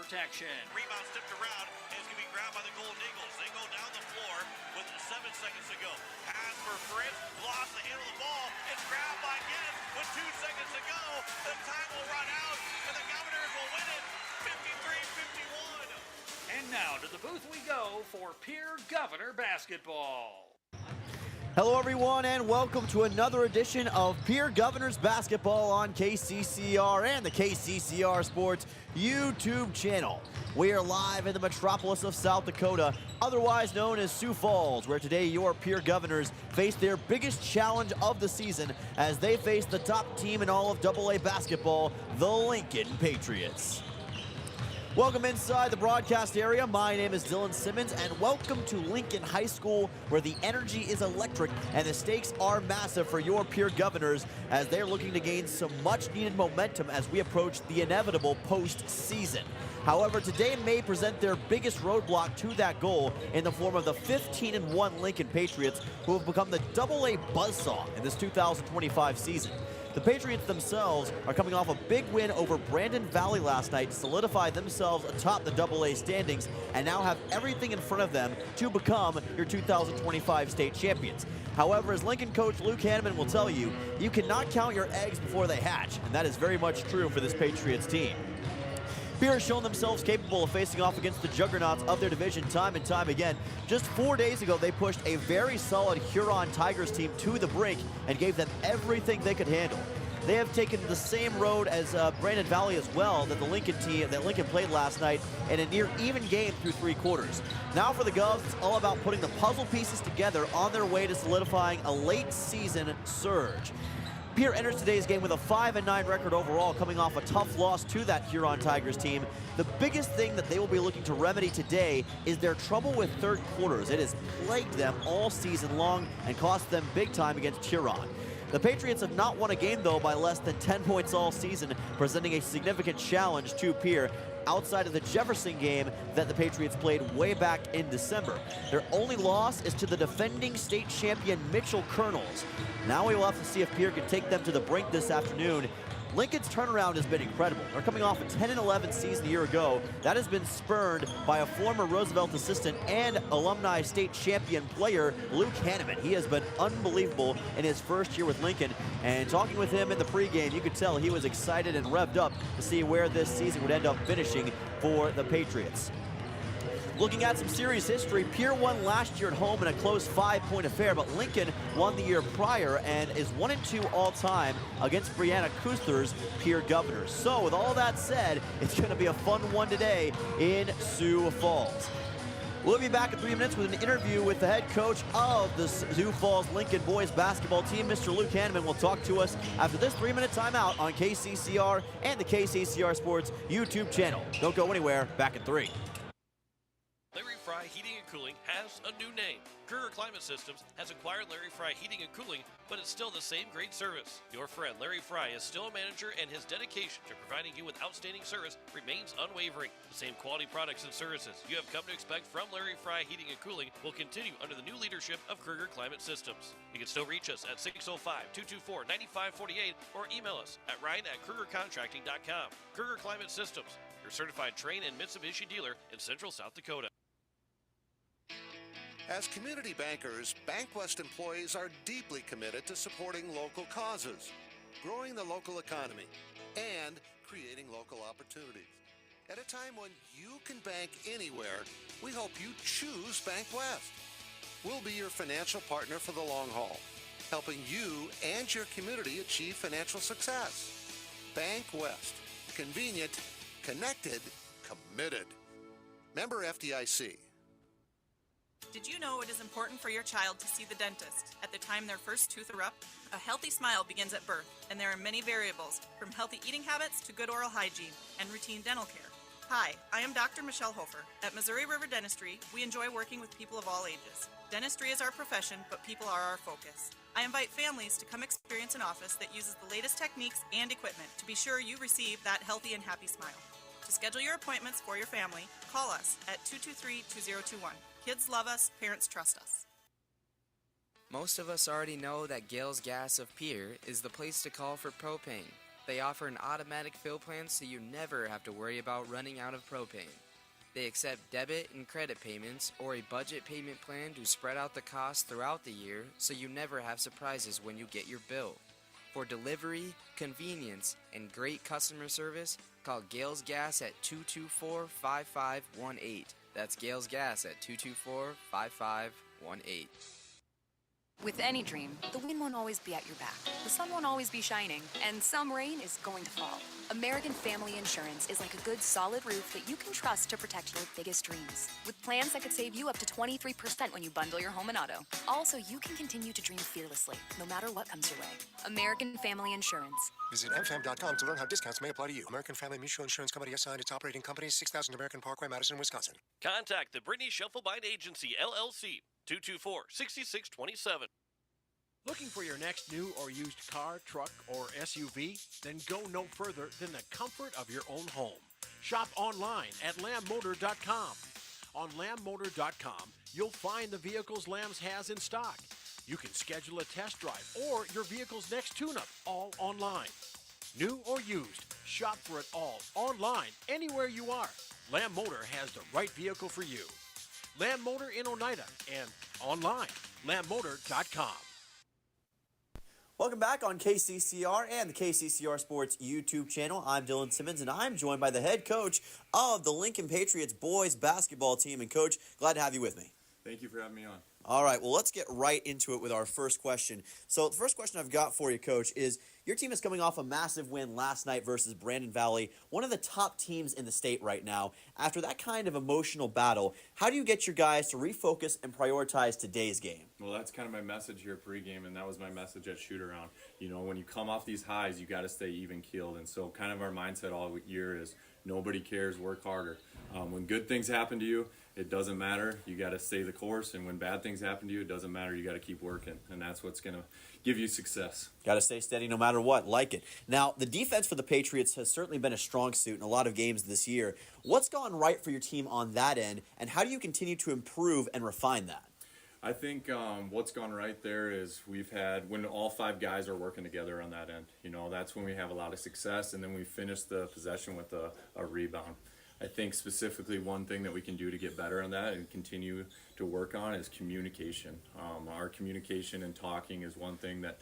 protection. Rebound tipped around, and it's going to be grabbed by the Golden Eagles. They go down the floor with 7 seconds to go. Pass for Fritz, lost the handle of the ball. It's grabbed by Gens with 2 seconds to go. The time will run out, and the Governors will win it 53-51. And now to the booth we go for Pierre Governor basketball. Hello everyone and welcome to another edition of Pierre Governors Basketball on KCCR and the KCCR Sports YouTube channel. We are live in the metropolis of South Dakota, otherwise known as Sioux Falls, where today your Pierre Governors face their biggest challenge of the season as they face the top team in all of AA basketball, the Lincoln Patriots. Welcome inside the broadcast area. My name is Dylan Simmons, and welcome to Lincoln High School, where the energy is electric and the stakes are massive for your Pierre Governors as they're looking to gain some much-needed momentum as we approach the inevitable postseason. However, today may present their biggest roadblock to that goal in the form of the 15-1 Lincoln Patriots, who have become the AA buzzsaw in this 2025 season. The Patriots themselves are coming off a big win over Brandon Valley last night to solidify themselves atop the AA standings and now have everything in front of them to become your 2025 state champions. However, as Lincoln coach Luke Hanneman will tell you, you cannot count your eggs before they hatch, and that is very much true for this Patriots team. Pierre has shown themselves capable of facing off against the juggernauts of their division time and time again. Just 4 days ago, they pushed a very solid Huron Tigers team to the brink and gave them everything they could handle. They have taken the same road as Brandon Valley as well that Lincoln played last night in a near even game through 3 quarters. Now for the Govs, it's all about putting the puzzle pieces together on their way to solidifying a late season surge. Pierre enters today's game with a 5-9 record overall, coming off a tough loss to that Huron Tigers team. The biggest thing that they will be looking to remedy today is their trouble with third quarters. It has plagued them all season long and cost them big time against Huron. The Patriots have not won a game, though, by less than 10 points all season, presenting a significant challenge to Pierre outside of the Jefferson game that the Patriots played way back in December. Their only loss is to the defending state champion Mitchell Colonels. Now we will have to see if Pierre can take them to the brink this afternoon. Lincoln's turnaround has been incredible. They're coming off a 10-11 season a year ago. That has been spurned by a former Roosevelt assistant and alumni state champion player, Luke Hanneman. He has been unbelievable in his first year with Lincoln. And talking with him in the pregame, you could tell he was excited and revved up to see where this season would end up finishing for the Patriots. Looking at some series history, Pierre won last year at home in a close 5-point affair, but Lincoln won the year prior and is 1-2 all-time against Brianna Kuster's Pierre Governors. So with all that said, it's going to be a fun one today in Sioux Falls. We'll be back in 3 minutes with an interview with the head coach of the Sioux Falls Lincoln boys basketball team, Mr. Luke Hanneman, will talk to us after this 3-minute timeout on KCCR and the KCCR Sports YouTube channel. Don't go anywhere. Back in 3. Larry Fry Heating and Cooling has a new name. Kruger Climate Systems has acquired Larry Fry Heating and Cooling, but it's still the same great service. Your friend Larry Fry is still a manager, and his dedication to providing you with outstanding service remains unwavering. The same quality products and services you have come to expect from Larry Fry Heating and Cooling will continue under the new leadership of Kruger Climate Systems. You can still reach us at 605-224-9548 or email us at ryan@krugercontracting.com. Kruger Climate Systems, your certified Trane and Mitsubishi dealer in Central South Dakota. As community bankers, BankWest employees are deeply committed to supporting local causes, growing the local economy, and creating local opportunities. At a time when you can bank anywhere, we hope you choose BankWest. We'll be your financial partner for the long haul, helping you and your community achieve financial success. BankWest. Convenient, connected, committed. Member FDIC. Did you know it is important for your child to see the dentist at the time their first tooth erupt? A healthy smile begins at birth, and there are many variables, from healthy eating habits to good oral hygiene and routine dental care. Hi, I am Dr. Michelle Hofer. At Missouri River Dentistry, we enjoy working with people of all ages. Dentistry is our profession, but people are our focus. I invite families to come experience an office that uses the latest techniques and equipment to be sure you receive that healthy and happy smile. To schedule your appointments for your family, call us at 223-2021. Kids love us, parents trust us. Most of us already know that Gale's Gas of Pierre is the place to call for propane. They offer an automatic fill plan so you never have to worry about running out of propane. They accept debit and credit payments or a budget payment plan to spread out the costs throughout the year so you never have surprises when you get your bill. For delivery, convenience, and great customer service, call Gales Gas at 224-5518. That's Gales Gas at 224-5518. With any dream, the wind won't always be at your back, the sun won't always be shining, and some rain is going to fall. American Family Insurance is like a good solid roof that you can trust to protect your biggest dreams. With plans that could save you up to 23% when you bundle your home and auto. Also, you can continue to dream fearlessly, no matter what comes your way. American Family Insurance. Visit mfam.com to learn how discounts may apply to you. American Family Mutual Insurance Company assigned its operating company, 6000 American Parkway, Madison, Wisconsin. Contact the Brittany Shufflebind Agency, LLC, 224-6627. Looking for your next new or used car, truck, or SUV? Then go no further than the comfort of your own home. Shop online at lambmotor.com. On lambmotor.com, you'll find the vehicles Lambs has in stock. You can schedule a test drive or your vehicle's next tune-up, all online. New or used, shop for it all online, anywhere you are. Lamb Motor has the right vehicle for you. Lamb Motor in Oneida and online, lambmotor.com. Welcome back on KCCR and the KCCR Sports YouTube channel. I'm Dylan Simmons, and I'm joined by the head coach of the Lincoln Patriots boys basketball team. And, Coach, glad to have you with me. Thank you for having me on. All right, well, let's get right into it with our first question. So the first question I've got for you, Coach, is your team is coming off a massive win last night versus Brandon Valley, one of the top teams in the state right now. After that kind of emotional battle, how do you get your guys to refocus and prioritize today's game? Well, that's kind of my message here pregame, and that was my message at shoot-around. You know, when you come off these highs, you got to stay even-keeled. And so kind of our mindset all year is nobody cares, work harder. When good things happen to you, it doesn't matter. You got to stay the course. And when bad things happen to you, it doesn't matter. You got to keep working. And that's what's going to give you success. Got to stay steady no matter what. Like it. Now, the defense for the Patriots has certainly been a strong suit in a lot of games this year. What's gone right for your team on that end, and how do you continue to improve and refine that? I think what's gone right there is we've had, when all five guys are working together on that end, you know, that's when we have a lot of success, and then we finish the possession with a rebound. I think specifically one thing that we can do to get better on that and continue to work on is communication. Our communication and talking is one thing that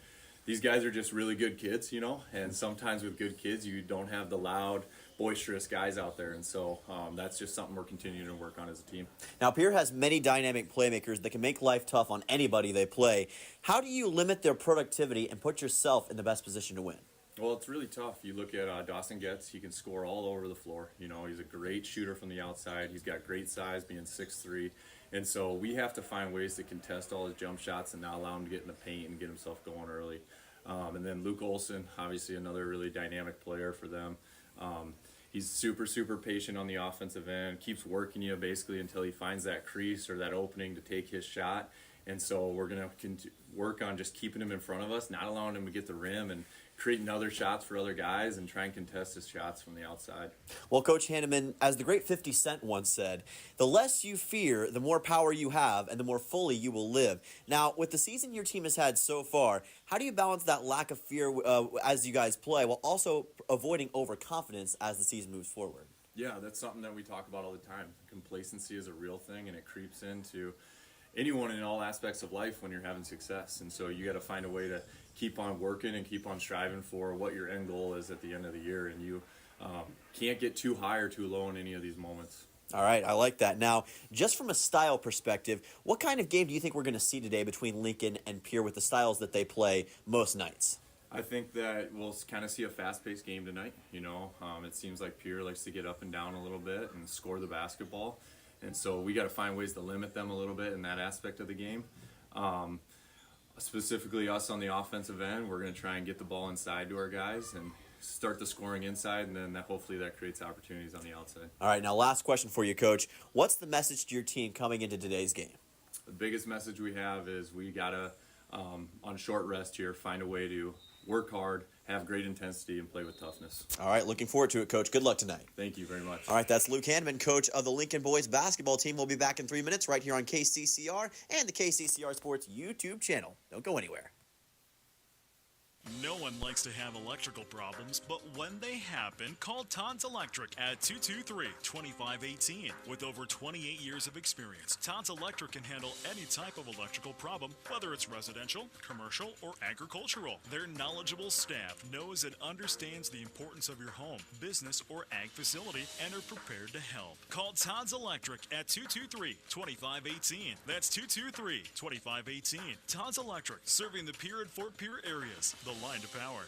these guys are just really good kids, you know, and sometimes with good kids you don't have the loud, boisterous guys out there, and so that's just something we're continuing to work on as a team. Now, Pierre has many dynamic playmakers that can make life tough on anybody they play. How do you limit their productivity and put yourself in the best position to win? Well, it's really tough. You look at Dawson Getz, he can score all over the floor. You know, he's a great shooter from the outside. He's got great size, being 6'3". And so we have to find ways to contest all his jump shots and not allow him to get in the paint and get himself going early. And then Luke Olson, obviously another really dynamic player for them. He's super, super patient on the offensive end, keeps working you basically until he finds that crease or that opening to take his shot. And so we're going to work on just keeping him in front of us, not allowing him to get the rim, and creating other shots for other guys and try and contest his shots from the outside. Well, Coach Hanneman, as the great 50 Cent once said, the less you fear, the more power you have, and the more fully you will live. Now, with the season your team has had so far, how do you balance that lack of fear as you guys play while also avoiding overconfidence as the season moves forward? Yeah, that's something that we talk about all the time. Complacency is a real thing, and it creeps into anyone in all aspects of life when you're having success. And so you got to find a way to keep on working and keep on striving for what your end goal is at the end of the year. And you can't get too high or too low in any of these moments. All right, I like that. Now, just from a style perspective, what kind of game do you think we're going to see today between Lincoln and Pierre with the styles that they play most nights? I think that we'll kind of see a fast-paced game tonight. You know, it seems like Pierre likes to get up and down a little bit and score the basketball. And so we got to find ways to limit them a little bit in that aspect of the game. Specifically us on the offensive end, we're going to try and get the ball inside to our guys and start the scoring inside, and then hopefully that creates opportunities on the outside. All right, now last question for you, Coach. What's the message to your team coming into today's game? The biggest message we have is we got to, on short rest here, find a way to work hard, have great intensity, and play with toughness. All right, looking forward to it, Coach. Good luck tonight. Thank you very much. All right, that's Luke Hanneman, coach of the Lincoln boys basketball team. We'll be back in 3 minutes right here on KCCR and the KCCR Sports YouTube channel. Don't go anywhere. No one likes to have electrical problems, but when they happen, call Todd's Electric at 223-2518. With over 28 years of experience, Todd's Electric can handle any type of electrical problem, whether it's residential, commercial, or agricultural. Their knowledgeable staff knows and understands the importance of your home, business, or ag facility and are prepared to help. Call Todd's Electric at 223-2518. That's 223-2518. Todd's Electric, serving the Pierre and Fort Pierre areas. The line to power.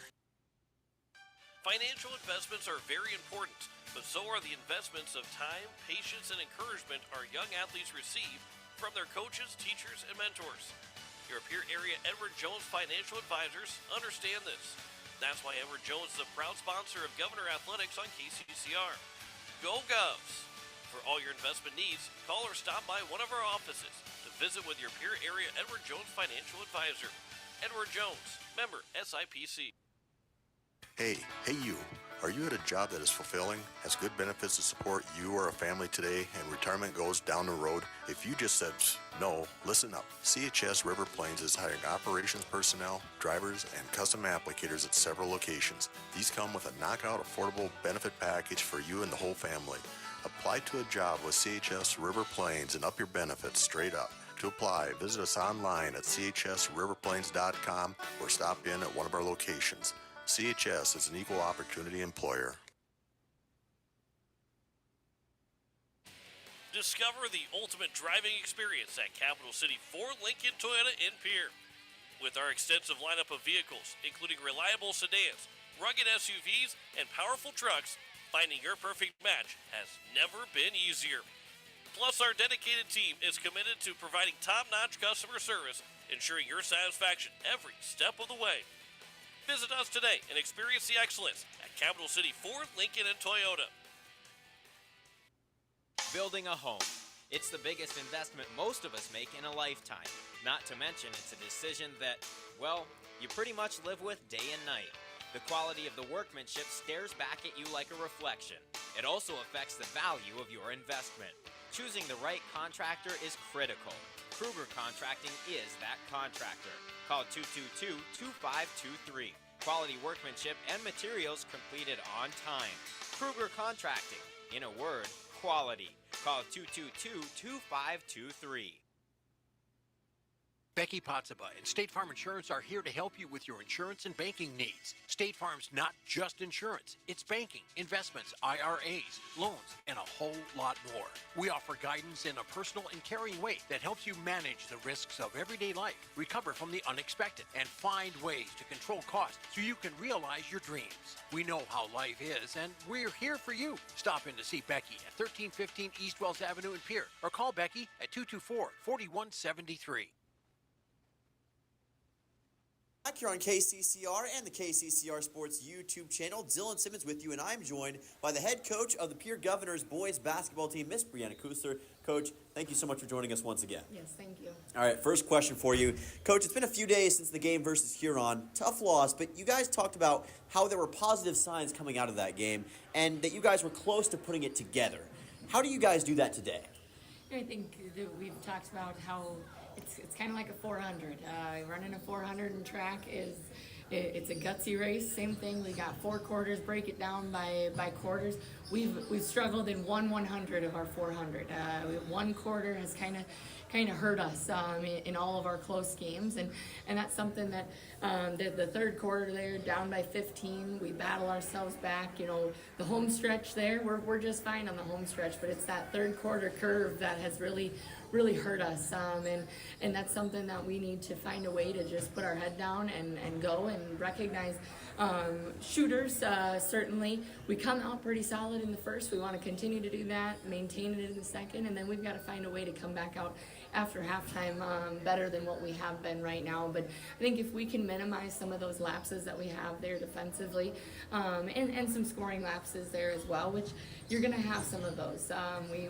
Financial investments are very important, but so are the investments of time, patience, and encouragement our young athletes receive from their coaches, teachers, and mentors. Your Pierre area Edward Jones Financial Advisors understand this. That's why Edward Jones is a proud sponsor of Governor Athletics on KCCR. Go Govs! For all your investment needs, call or stop by one of our offices to visit with your Pierre area Edward Jones Financial Advisor. Edward Jones, member SIPC. Hey you. Are you at a job that is fulfilling, has good benefits to support you or a family today, and retirement goes down the road? If you just said no, listen up. CHS River Plains is hiring operations personnel, drivers, and custom applicators at several locations. These come with a knockout affordable benefit package for you and the whole family. Apply to a job with CHS River Plains and up your benefits straight up. To apply, visit us online at chsriverplains.com or stop in at one of our locations. CHS is an equal opportunity employer. Discover the ultimate driving experience at Capital City Ford Lincoln Toyota in Pierre. With our extensive lineup of vehicles, including reliable sedans, rugged SUVs, and powerful trucks, finding your perfect match has never been easier. Plus, our dedicated team is committed to providing top-notch customer service, ensuring your satisfaction every step of the way. Visit us today and experience the excellence at Capital City Ford, Lincoln, and Toyota. Building a home. It's the biggest investment most of us make in a lifetime. Not to mention, it's a decision that, well, you pretty much live with day and night. The quality of the workmanship stares back at you like a reflection. It also affects the value of your investment. Choosing the right contractor is critical. Kruger Contracting is that contractor. Call 222-2523. Quality workmanship and materials completed on time. Kruger Contracting. In a word, quality. Call 222-2523. Becky Potsaba and State Farm Insurance are here to help you with your insurance and banking needs. State Farm's not just insurance. It's banking, investments, IRAs, loans, and a whole lot more. We offer guidance in a personal and caring way that helps you manage the risks of everyday life, recover from the unexpected, and find ways to control costs so you can realize your dreams. We know how life is, and we're here for you. Stop in to see Becky at 1315 East Wells Avenue in Pierre, or call Becky at 224-4173. Back here on KCCR and the KCCR Sports YouTube channel, Dylan Simmons with you, and I'm joined by the head coach of the Pierre Governors boys basketball team, Miss Brianna Kusler. Coach, thank you so much for joining us once again. Yes, thank you. All right, first question for you. Coach, it's been a few days since the game versus Huron. Tough loss, but you guys talked about how there were positive signs coming out of that game and that you guys were close to putting it together. How do you guys do that today? I think that we've talked about how it's kind of like a 400. Running a 400 in track it's a gutsy race. Same thing. We got 4 quarters. Break it down by quarters. We've struggled in 1/100 of our 400. One quarter has kind of hurt us in all of our close games, and that's something that the third quarter there, down by 15, we battle ourselves back. You know, the home stretch there, we're just fine on the home stretch, but it's that third quarter curve that has really hurt us, and that's something that we need to find a way to just put our head down and go and recognize. Shooters, certainly, we come out pretty solid in the first. We want to continue to do that, maintain it in the second, and then we've got to find a way to come back out after halftime better than what we have been right now. But I think if we can minimize some of those lapses that we have there defensively, and some scoring lapses there as well, which you're going to have some of those.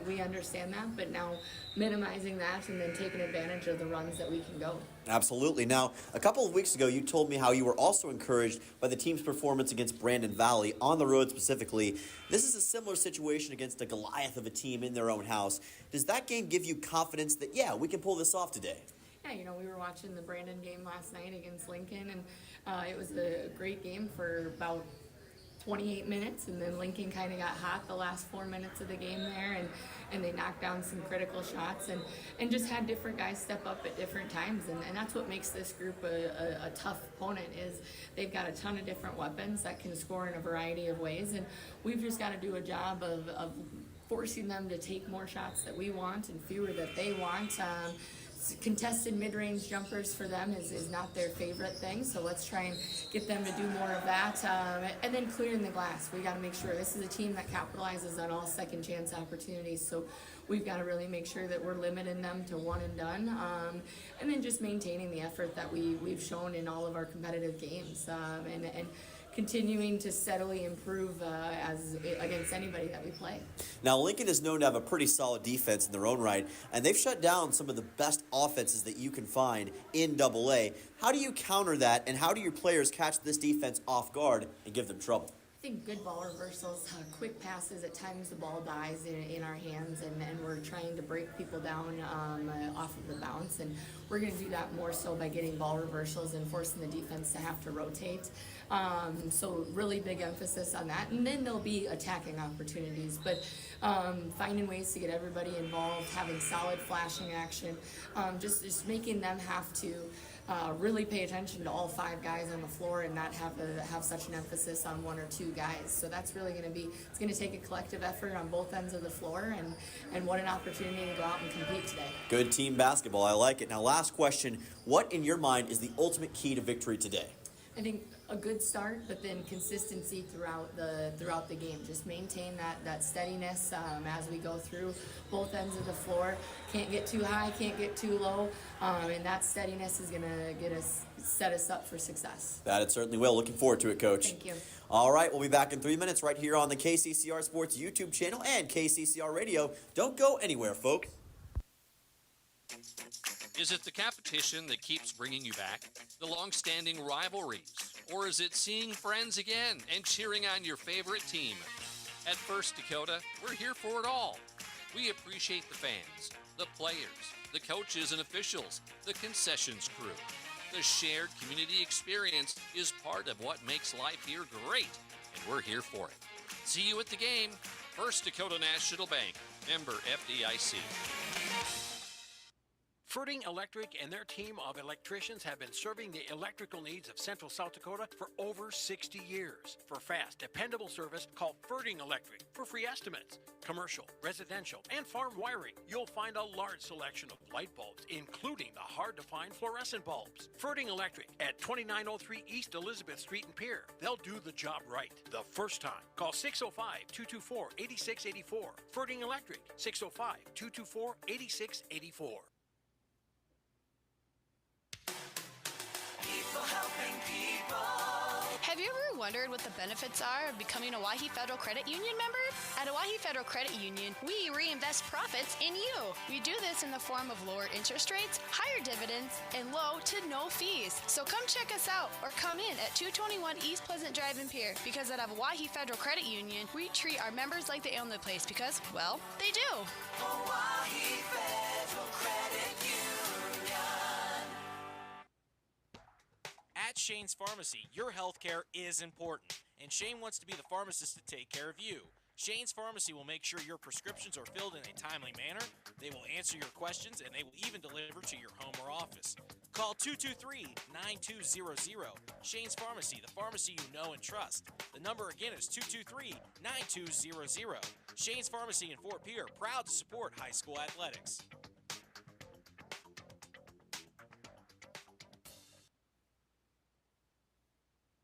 We understand that, but now minimizing that and then taking advantage of the runs that we can go. Absolutely. Now, a couple of weeks ago, you told me how you were also encouraged by the team's performance against Brandon Valley, on the road specifically. This is a similar situation against a Goliath of a team in their own house. Does that game give you confidence that, yeah, we can pull this off today? Yeah, we were watching the Brandon game last night against Lincoln, and it was a great game for about 28 minutes, and then Lincoln kind of got hot the last 4 minutes of the game there, and they knocked down some critical shots, and just had different guys step up at different times, and that's what makes this group a tough opponent. Is they've got a ton of different weapons that can score in a variety of ways, and we've just got to do a job of forcing them to take more shots that we want and fewer that they want. Contested mid-range jumpers for them is not their favorite thing, so let's try and get them to do more of that. And then clearing the glass. We got to make sure this is a team that capitalizes on all second chance opportunities, so we've got to really make sure that we're limiting them to one and done, and then just maintaining the effort that we've shown in all of our competitive games, and continuing to steadily improve as against anybody that we play. Now, Lincoln is known to have a pretty solid defense in their own right, and they've shut down some of the best offenses that you can find in AA. How do you counter that, and how do your players catch this defense off guard and give them trouble? I think good ball reversals, quick passes. At times the ball dies in our hands, and we're trying to break people down off of the bounce, and we're going to do that more so by getting ball reversals and forcing the defense to have to rotate. So really big emphasis on that, and then there'll be attacking opportunities, but finding ways to get everybody involved, having solid flashing action, just making them have to really pay attention to all 5 guys on the floor and not have such an emphasis on 1 or 2 guys. So that's really going to be, it's going to take a collective effort on both ends of the floor, and what an opportunity to go out and compete today. Good team basketball. I like it. Now, last question. What, in your mind, is the ultimate key to victory today? I think a good start, but then consistency throughout the game. Just maintain that steadiness as we go through both ends of the floor. Can't get too high, can't get too low, and that steadiness is going to set us up for success. That it certainly will. Looking forward to it, Coach. Thank you. All right, we'll be back in 3 minutes right here on the KCCR Sports YouTube channel and KCCR Radio. Don't go anywhere, folks. Is it the competition that keeps bringing you back? The long-standing rivalries? Or is it seeing friends again and cheering on your favorite team? At First Dakota, we're here for it all. We appreciate the fans, the players, the coaches and officials, the concessions crew. The shared community experience is part of what makes life here great, and we're here for it. See you at the game. First Dakota National Bank, member FDIC. Ferding Electric and their team of electricians have been serving the electrical needs of Central South Dakota for over 60 years. For fast, dependable service, call Ferding Electric for free estimates. Commercial, residential, and farm wiring. You'll find a large selection of light bulbs, including the hard-to-find fluorescent bulbs. Ferding Electric at 2903 East Elizabeth Street in Pierre. They'll do the job right the first time. Call 605-224-8684. Ferding Electric, 605-224-8684. Have you ever wondered what the benefits are of becoming a Owyhee Federal Credit Union member? At Owyhee Federal Credit Union, we reinvest profits in you. We do this in the form of lower interest rates, higher dividends, and low to no fees. So come check us out or come in at 221 East Pleasant Drive in Pierre, because at Owyhee Federal Credit Union, we treat our members like they own the place because, well, they do. Owyhee Federal Credit Union. At Shane's Pharmacy, your health care is important, and Shane wants to be the pharmacist to take care of you. Shane's Pharmacy will make sure your prescriptions are filled in a timely manner, they will answer your questions, and they will even deliver to your home or office. Call 223-9200. Shane's Pharmacy, the pharmacy you know and trust. The number again is 223-9200. Shane's Pharmacy in Fort Pierre, proud to support high school athletics.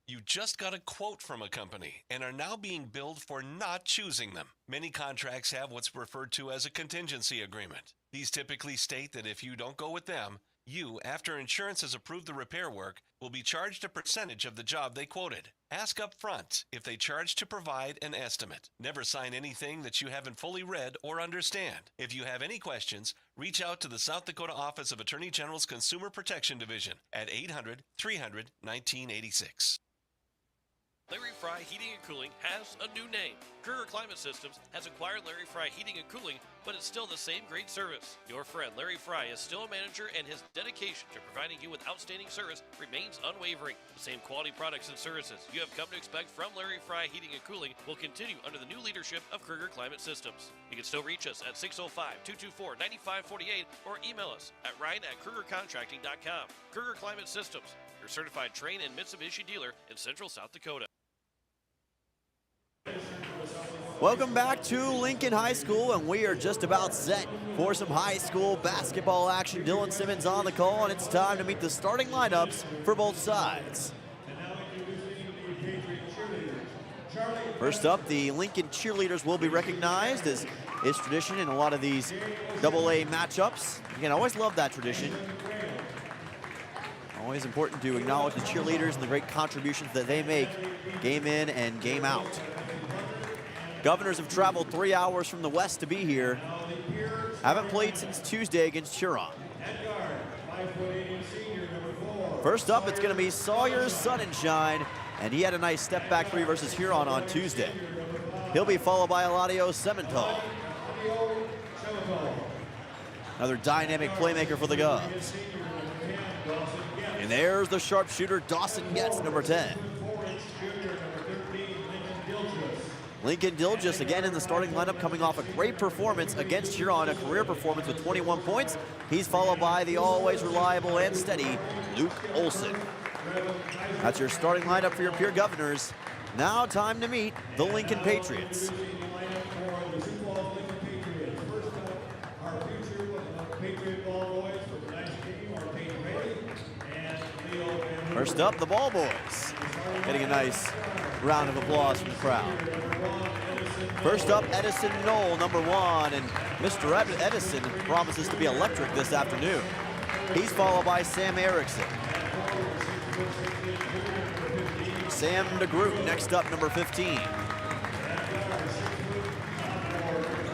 You just got a quote from a company and are now being billed for not choosing them. Many contracts have what's referred to as a contingency agreement. These typically state that if you don't go with them, you, after insurance has approved the repair work, will be charged a percentage of the job they quoted. Ask up front if they charge to provide an estimate. Never sign anything that you haven't fully read or understand. If you have any questions, reach out to the South Dakota Office of Attorney General's Consumer Protection Division at 800-300-1986. Larry Fry Heating and Cooling has a new name. Kruger Climate Systems has acquired Larry Fry Heating and Cooling, but it's still the same great service. Your friend Larry Fry is still a manager, and his dedication to providing you with outstanding service remains unwavering. The same quality products and services you have come to expect from Larry Fry Heating and Cooling will continue under the new leadership of Kruger Climate Systems. You can still reach us at 605-224-9548 or email us at ryan@krugercontracting.com. Kruger Climate Systems, your certified Trane and Mitsubishi dealer in Central South Dakota. Welcome back to Lincoln High School, and we are just about set for some high school basketball action. Dylan Simmons on the call, and it's time to meet the starting lineups for both sides. First up, the Lincoln cheerleaders will be recognized, as is tradition in a lot of these AA matchups. Again, I always love that tradition. Always important to acknowledge the cheerleaders and the great contributions that they make game in and game out. Governors have traveled 3 hours from the west to be here. Haven't played since Tuesday against Huron. First up, it's going to be Sawyer Sunshine, and he had a nice step-back three versus Huron on Tuesday. He'll be followed by Eladio Semental. Another dynamic playmaker for the Govs. And there's the sharpshooter Dawson Getz, number 10. Lincoln Dilgis again in the starting lineup, coming off a great performance against Huron, a career performance with 21 points. He's followed by the always reliable and steady Luke Olson. That's your starting lineup for your Pierre Governors. Now time to meet the Lincoln Patriots. First up, the Ball Boys, getting a nice round of applause from the crowd. First up, Edison Knoll, number 1, and Mr. Edison promises to be electric this afternoon. He's followed by Sam Erickson. Sam DeGroot next up, number 15.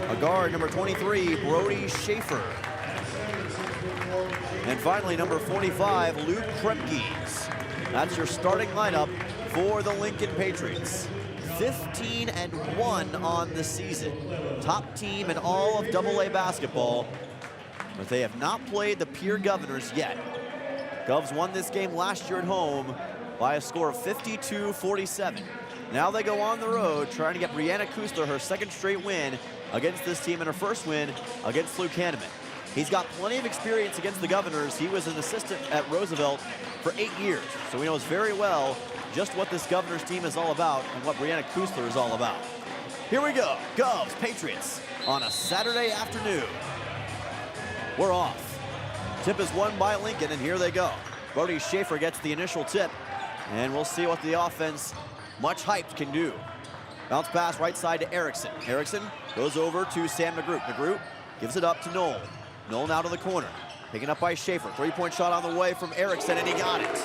A guard, number 23, Brody Schaefer. And finally, number 45, Luke Kremkes. That's your starting lineup for the Lincoln Patriots. 15-1 on the season. Top team in all of AA basketball, but they have not played the Pierre Governors yet. Govs won this game last year at home by a score of 52-47. Now they go on the road trying to get Brianna Kusler her second straight win against this team and her first win against Luke Hanneman. He's got plenty of experience against the Governors. He was an assistant at Roosevelt for 8 years, so he knows very well just what this Governors team is all about and what Brianna Kusler is all about. Here we go, Govs, Patriots, on a Saturday afternoon. We're off. Tip is won by Lincoln, and here they go. Brody Schaefer gets the initial tip, and we'll see what the offense, much hyped, can do. Bounce pass right side to Erickson. Erickson goes over to Sam DeGroot. DeGroot gives it up to Knoll. Knoll now to the corner. Taken up by Schaefer. Three-point shot on the way from Erickson, and he got it.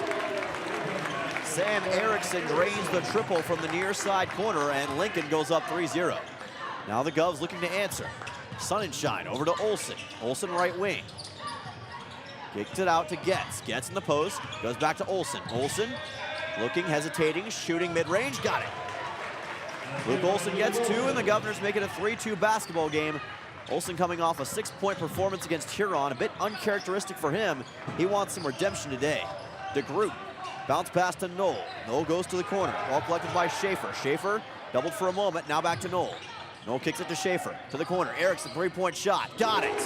Sam Erickson drains the triple from the near side corner, and Lincoln goes up 3-0. Now the Govs looking to answer. Sunshine over to Olson. Olson right wing. Kicked it out to Getz. Getz in the post. Goes back to Olson. Olson looking, hesitating, shooting mid-range. Got it. Luke Olson gets 2, and the Governors make it a 3-2 basketball game. Olson coming off a 6-point performance against Huron, a bit uncharacteristic for him. He wants some redemption today. DeGroot, bounce pass to Knoll. Knoll goes to the corner, ball collected by Schaefer. Schaefer doubled for a moment, now back to Knoll. Knoll kicks it to Schaefer, to the corner. Erickson, three-point shot, got it.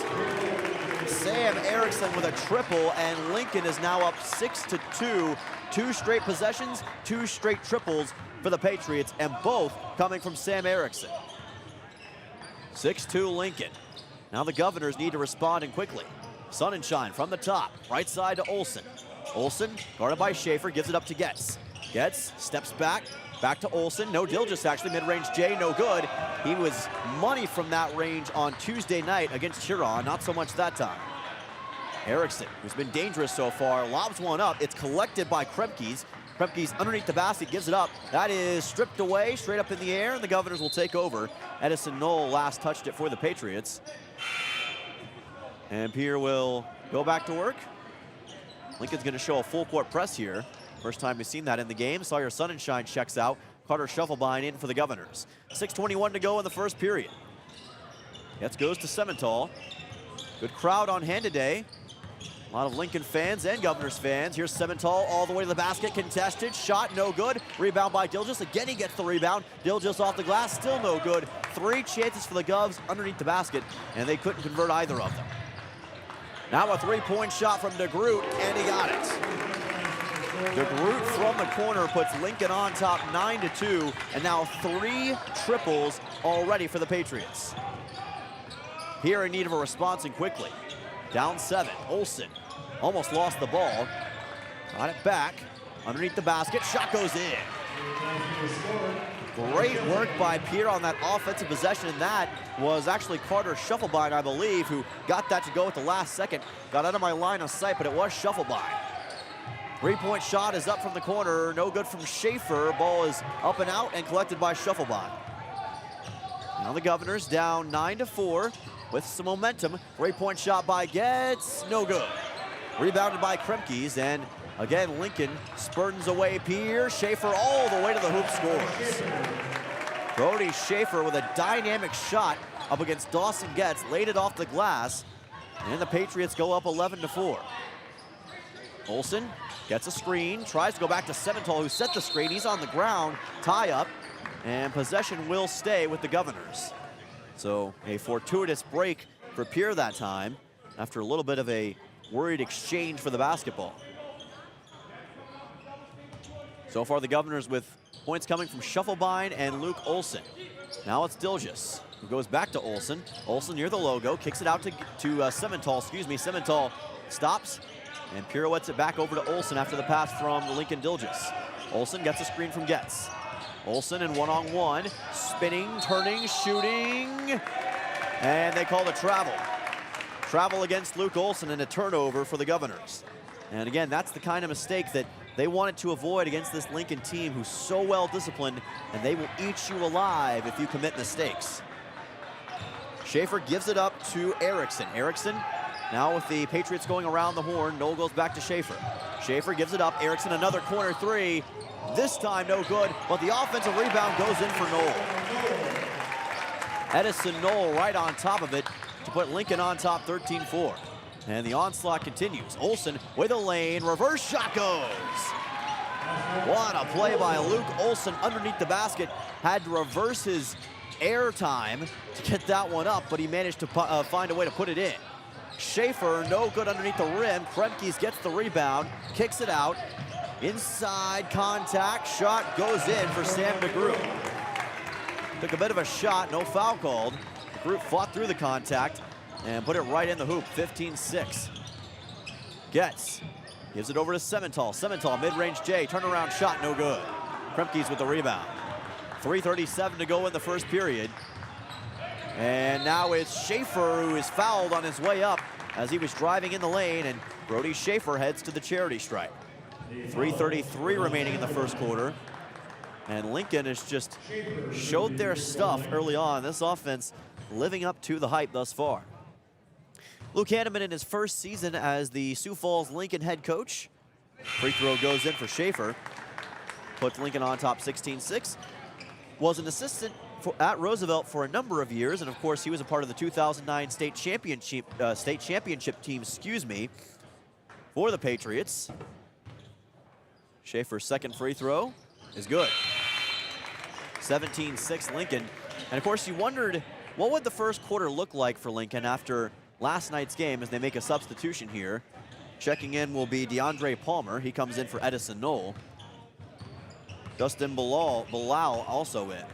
Sam Erickson with a triple, and Lincoln is now up 6-2. 2 straight possessions, 2 straight triples for the Patriots, and both coming from Sam Erickson. 6-2 Lincoln. Now the Governors need to respond, and quickly. Sunshine from the top, right side to Olson. Olson, guarded by Schaefer, gives it up to Getz. Getz steps back to Olson. No Dilgis actually, mid-range J, no good. He was money from that range on Tuesday night against Huron, not so much that time. Erickson, who's been dangerous so far, lobs one up. It's collected by Kremkes. Kremkes underneath the basket, gives it up. That is stripped away, straight up in the air, and the Governors will take over. Edison Knoll last touched it for the Patriots. And Pierre will go back to work. Lincoln's gonna show a full court press here. First time we've seen that in the game. Sawyer Sunshine checks out. Carter Shufflebein in for the Governors. 6:21 to go in the first period. Getz goes to Semental. Good crowd on hand today. A lot of Lincoln fans and Governors fans. Here's Semental all the way to the basket. Contested. Shot no good. Rebound by Dilgis. Again, he gets the rebound. Dilgis off the glass. Still no good. 3 chances for the Govs underneath the basket, and they couldn't convert either of them. Now a 3-point shot from DeGroot, and he got it. DeGroot from the corner puts Lincoln on top 9-2, and now 3 triples already for the Patriots. Here in need of a response and quickly. Down 7, Olsen almost lost the ball. Got it back, underneath the basket, shot goes in. Great work by Pierre on that offensive possession, and that was actually Carter Shufflebein, I believe, who got that to go at the last second. Got out of my line of sight, but it was Shufflebein. 3-point shot is up from the corner, no good from Schaefer. Ball is up and out and collected by Shufflebein. Now the Governors down 9-4 with some momentum. 3-point shot by Getz, no good. Rebounded by Kremkes, and again, Lincoln spurns away Pierre. Schaefer all the way to the hoop, scores. Brody Schaefer with a dynamic shot up against Dawson Getz, laid it off the glass, and the Patriots go up 11-4. Olsen gets a screen, tries to go back to Semental, who set the screen. He's on the ground, tie up, and possession will stay with the Governors. So a fortuitous break for Pierre that time after a little bit of a worried exchange for the basketball. So far the Governors with points coming from Shufflebein and Luke Olsen. Now it's Dilgis, who goes back to Olsen. Olsen near the logo, kicks it out to Semental, Semental stops and pirouettes it back over to Olsen after the pass from Lincoln Dilgis. Olsen gets a screen from Getz. Olsen in one-on-one, spinning, turning, shooting, and they call it travel. Travel against Luke Olsen and a turnover for the Governors. And again, that's the kind of mistake that they wanted to avoid against this Lincoln team who's so well disciplined, and they will eat you alive if you commit mistakes. Schaefer gives it up to Erickson. Erickson now with the Patriots going around the horn. Knoll goes back to Schaefer. Schaefer gives it up. Erickson another corner 3. This time no good, but the offensive rebound goes in for Knoll. Edison Knoll right on top of it to put Lincoln on top 13-4. And the onslaught continues. Olsen with a lane, reverse shot goes. What a play by Luke Olsen underneath the basket. Had to reverse his air time to get that one up, but he managed to find a way to put it in. Schaefer, no good underneath the rim. Kremkes gets the rebound, kicks it out. Inside contact, shot goes in for Sam DeGroot. Took a bit of a shot, no foul called. DeGroot fought through the contact and put it right in the hoop, 15-6. Getz gives it over to Semental. Semental, mid-range J, turnaround shot, no good. Kremkes with the rebound. 3:37 to go in the first period. And now it's Schaefer who is fouled on his way up as he was driving in the lane, and Brody Schaefer heads to the charity stripe. 3:33 remaining in the first quarter. And Lincoln has just showed their stuff early on. This offense living up to the hype thus far. Luke Hanneman in his first season as the Sioux Falls Lincoln head coach. Free throw goes in for Schaefer. Puts Lincoln on top 16-6. Was an assistant at Roosevelt for a number of years, and of course he was a part of the 2009 state championship team, for the Patriots. Schaefer's second free throw is good. 17-6 Lincoln. And of course you wondered what would the first quarter look like for Lincoln after last night's game as they make a substitution here. Checking in will be DeAndre Palmer. He comes in for Edison Knoll. Justin Bilal also in.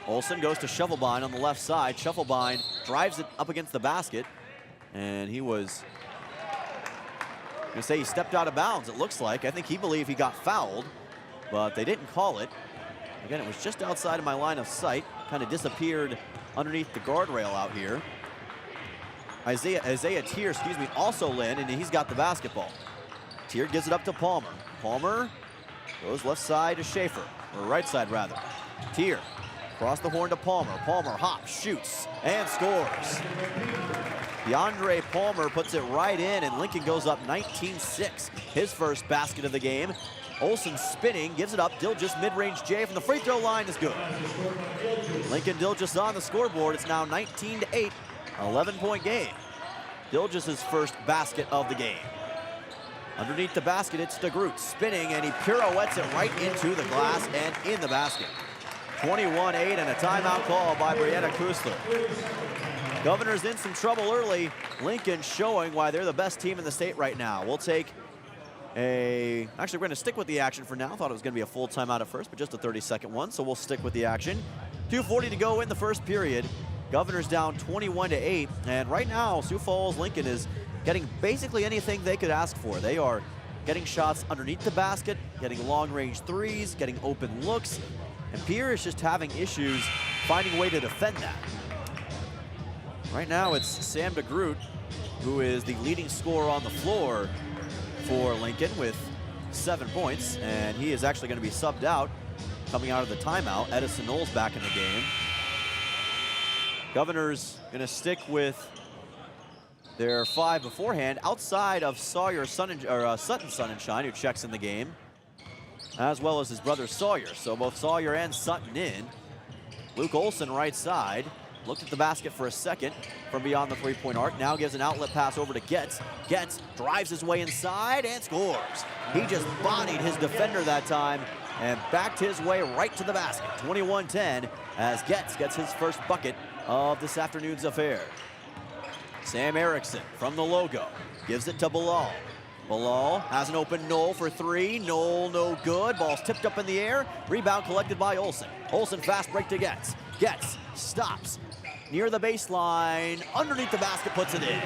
Olsen goes to Shufflebein on the left side. Shufflebein drives it up against the basket, and he was going to say he stepped out of bounds, it looks like. I think he believed he got fouled, but they didn't call it. Again, it was just outside of my line of sight. Kind of disappeared underneath the guardrail out here. Isaiah Tier, also in, and he's got the basketball. Tier gives it up to Palmer. Palmer goes left side to Schaefer, or right side rather. Tier across the horn to Palmer. Palmer hops, shoots, and scores. DeAndre Palmer puts it right in, and Lincoln goes up 19-6. His first basket of the game. Olsen spinning, gives it up. Dilgis mid-range J from the free throw line is good. Lincoln Dilgis on the scoreboard. It's now 19-8, 11-point game. Dilgis' first basket of the game. Underneath the basket, it's DeGroot spinning, and he pirouettes it right into the glass and in the basket. 21-8 and a timeout call by Brianna Kusler. Governor's in some trouble early. Lincoln showing why they're the best team in the state right now. We'll take actually, we're going to stick with the action for now. Thought it was going to be a full timeout at first, but just a 30-second one, so we'll stick with the action. 2:40 to go in the first period. Governor's down 21-8, and right now, Sioux Falls Lincoln is getting basically anything they could ask for. They are getting shots underneath the basket, getting long-range threes, getting open looks, and Pierre is just having issues finding a way to defend that. Right now, it's Sam DeGroot, who is the leading scorer on the floor for Lincoln with 7 points, and he is actually going to be subbed out coming out of the timeout. Edison Knowles back in the game. Governor's going to stick with their 5 beforehand outside of Sutton Sunshine, who checks in the game, as well as his brother Sawyer. So both Sawyer and Sutton in. Luke Olson right side. Looked at the basket for a second from beyond the three-point arc. Now gives an outlet pass over to Getz. Getz drives his way inside and scores. He just bodied his defender that time and backed his way right to the basket. 21-10 as Getz gets his first bucket of this afternoon's affair. Sam Erickson from the logo gives it to Bilal. Bilal has an open Knoll for 3. Knoll no good. Ball's tipped up in the air. Rebound collected by Olson. Olson fast break to Getz. Getz stops near the baseline. Underneath the basket, puts it in.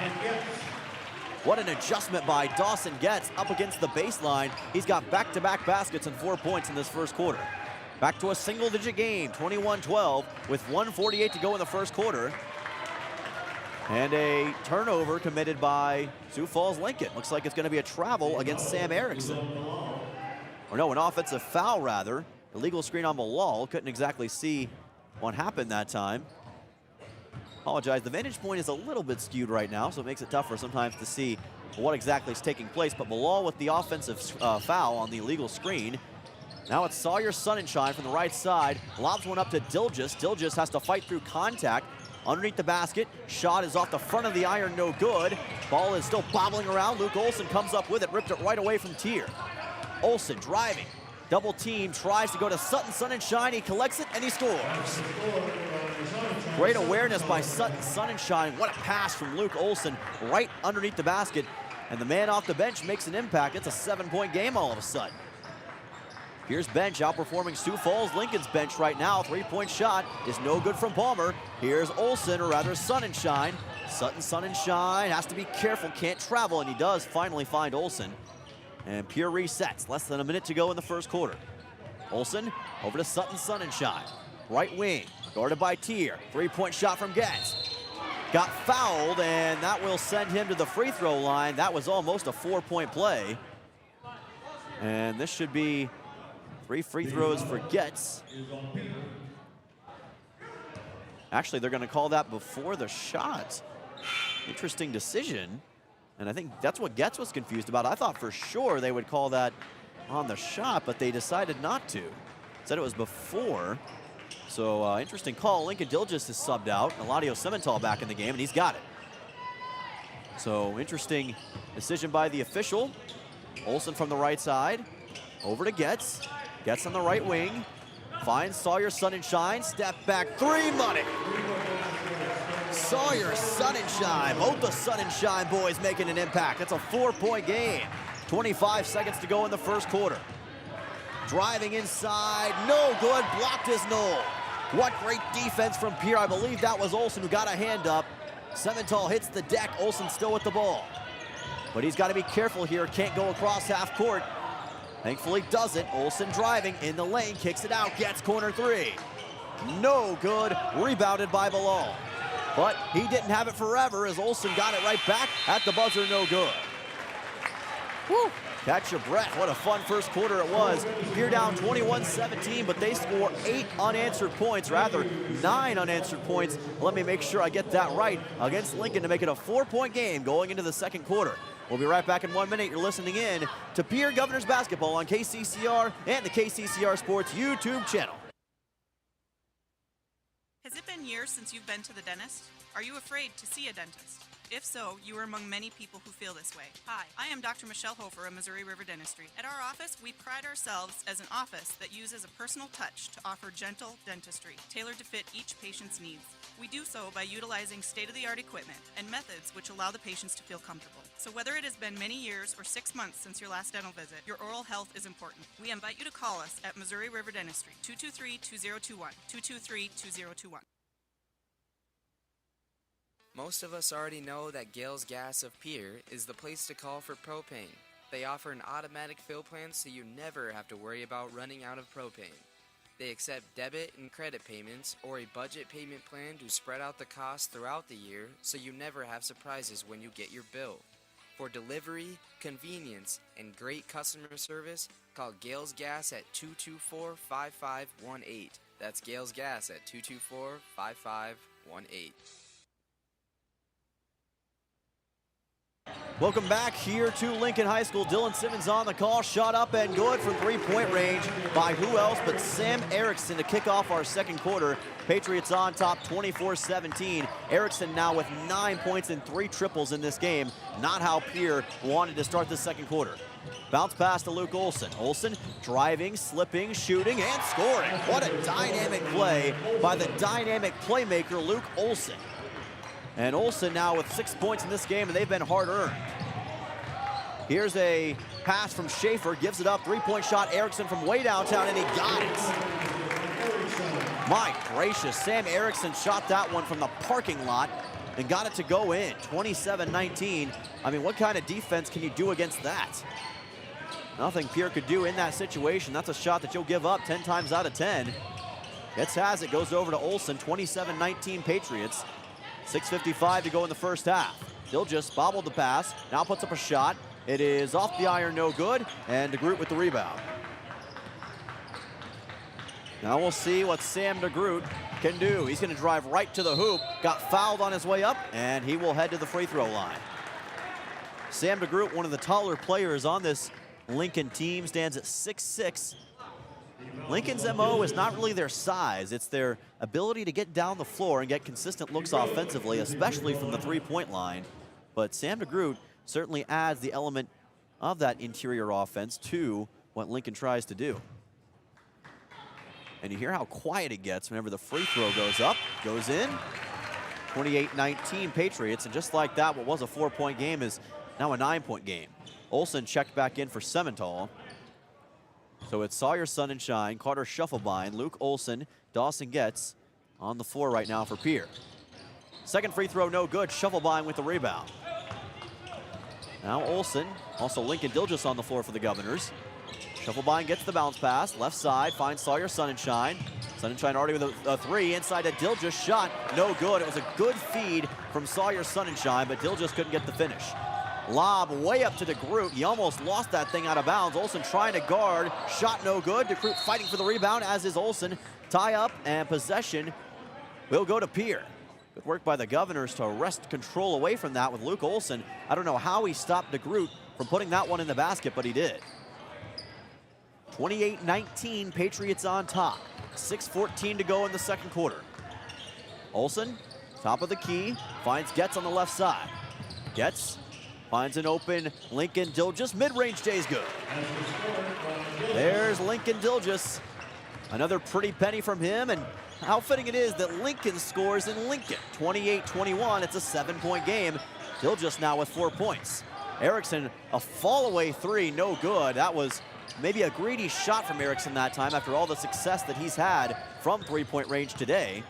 What an adjustment by Dawson Getz up against the baseline. He's got back-to-back baskets and 4 points in this first quarter. Back to a single-digit game, 21-12, with 1:48 to go in the first quarter. And a turnover committed by Sioux Falls Lincoln. Looks like it's going to be a travel against Sam Erickson. Or no, an offensive foul, rather. Illegal screen on Bilal. Couldn't exactly see what happened that time. Apologize, the vantage point is a little bit skewed right now, so it makes it tougher sometimes to see what exactly is taking place. But Bilal with the offensive foul on the illegal screen. Now it's Sawyer Sunshine from the right side. Lobs one up to Dilgis. Dilgis has to fight through contact. Underneath the basket, shot is off the front of the iron, no good. Ball is still bobbling around. Luke Olson comes up with it, ripped it right away from Tier. Olson driving, double team, tries to go to Sutton Sunshine. He collects it and he scores. Great awareness by Sutton Sunshine. What a pass from Luke Olson right underneath the basket. And the man off the bench makes an impact. It's a 7-point game all of a sudden. Here's bench outperforming Sioux Falls Lincoln's bench right now. 3-point shot is no good from Palmer. Here's Olson, or rather Sunshine. Sutton Sunshine has to be careful, can't travel, and he does finally find Olson. And Pierre resets. Less than a minute to go in the first quarter. Olson over to Sutton Sunshine. Right wing, guarded by Tier. 3-point shot from Getz. Got fouled, and that will send him to the free throw line. That was almost a 4-point play. And this should be 3 free throws for Getz. Actually, they're going to call that before the shot. Interesting decision. And I think that's what Getz was confused about. I thought for sure they would call that on the shot, but they decided not to. Said it was before. So interesting call. Lincoln Dilgis is subbed out. Eladio Semental back in the game, and he's got it. So interesting decision by the official. Olson from the right side. Over to Getz. Getz on the right wing. Finds Sawyer Sunshine. Step back 3, money. Sawyer Sunshine. Both the Sunshine boys making an impact. That's a 4-point game. 25 seconds to go in the first quarter. Driving inside. No good. Blocked his Knoll. What great defense from Pierre. I believe that was Olson who got a hand up. Semental hits the deck. Olson still with the ball. But he's got to be careful here. Can't go across half court. Thankfully doesn't. Olson driving in the lane. Kicks it out. Gets corner 3. No good. Rebounded by Bilal. But he didn't have it forever as Olson got it right back at the buzzer. No good. Woo. Catch your breath. What a fun first quarter it was. Pierre down 21-17, but they score 8 unanswered points, rather 9 unanswered points. Let me make sure I get that right against Lincoln to make it a 4-point game going into the second quarter. We'll be right back in 1 minute. You're listening in to Pierre Governors Basketball on KCCR and the KCCR Sports YouTube channel. Has it been years since you've been to the dentist? Are you afraid to see a dentist? If so, you are among many people who feel this way. Hi, I am Dr. Michelle Hofer of Missouri River Dentistry. At our office, we pride ourselves as an office that uses a personal touch to offer gentle dentistry, tailored to fit each patient's needs. We do so by utilizing state-of-the-art equipment and methods which allow the patients to feel comfortable. So whether it has been many years or 6 months since your last dental visit, your oral health is important. We invite you to call us at Missouri River Dentistry, 223-2021, 223-2021. Most of us already know that Gales Gas of Pierre is the place to call for propane. They offer an automatic fill plan so you never have to worry about running out of propane. They accept debit and credit payments or a budget payment plan to spread out the cost throughout the year so you never have surprises when you get your bill. For delivery, convenience, and great customer service, call Gales Gas at 224-5518. That's Gales Gas at 224-5518. Welcome back here to Lincoln High School. Dylan Simmons on the call. Shot up and good from three-point range by who else but Sam Erickson to kick off our second quarter. Patriots on top 24-17. Erickson now with 9 points and 3 triples in this game. Not how Pierre wanted to start the second quarter. Bounce pass to Luke Olson. Olson driving, slipping, shooting, and scoring. What a dynamic play by the dynamic playmaker Luke Olson. And Olson now with 6 points in this game, and they've been hard-earned. Here's a pass from Schaefer, gives it up, three-point shot, Erickson from way downtown, and he got it. My gracious, Sam Erickson shot that one from the parking lot and got it to go in, 27-19. I mean, what kind of defense can you do against that? Nothing Pierre could do in that situation. That's a shot that you'll give up 10 times out of 10. Gets has it, goes over to Olson, 27-19 Patriots. 6:55 to go in the first half. Dilgis bobbled the pass, now puts up a shot. It is off the iron, no good, and DeGroot with the rebound. Now we'll see what Sam DeGroot can do. He's going to drive right to the hoop, got fouled on his way up, and he will head to the free throw line. Sam DeGroot, one of the taller players on this Lincoln team, stands at 6'6". Lincoln's MO is not really their size, it's their ability to get down the floor and get consistent looks offensively, especially from the three-point line. But Sam DeGroot certainly adds the element of that interior offense to what Lincoln tries to do. And you hear how quiet it gets whenever the free throw goes up, goes in. 28-19 Patriots, and just like that, what was a 4-point game is now a 9-point game. Olson checked back in for Semental. So it's Sawyer Sunshine, Carter Shufflebein, Luke Olson, Dawson Getz on the floor right now for Pierre. Second free throw, no good. Shufflebein with the rebound. Now Olson, also Lincoln Dilgis on the floor for the Governors. Shufflebein gets the bounce pass, left side, finds Sawyer Sunshine. Sunshine already with a three, inside to Dilgis, shot, no good. It was a good feed from Sawyer Sunshine, but Dilgis couldn't get the finish. Lob way up to DeGroot. He almost lost that thing out of bounds. Olson trying to guard. Shot no good. DeGroot fighting for the rebound, as is Olson. Tie up, and possession will go to Pierre. Good work by the Governors to wrest control away from that with Luke Olson. I don't know how he stopped DeGroot from putting that one in the basket, but he did. 28-19, Patriots on top. 6:14 to go in the second quarter. Olson, top of the key, finds Getz on the left side. Getz finds an open Lincoln Dilgis. Mid-range stays good. There's Lincoln Dilgis. Another pretty penny from him, and how fitting it is that Lincoln scores in Lincoln. 28-21, it's a 7-point game. Dilgis now with 4 points. Erickson, a fall-away three, no good. That was maybe a greedy shot from Erickson that time after all the success that he's had from three-point range today.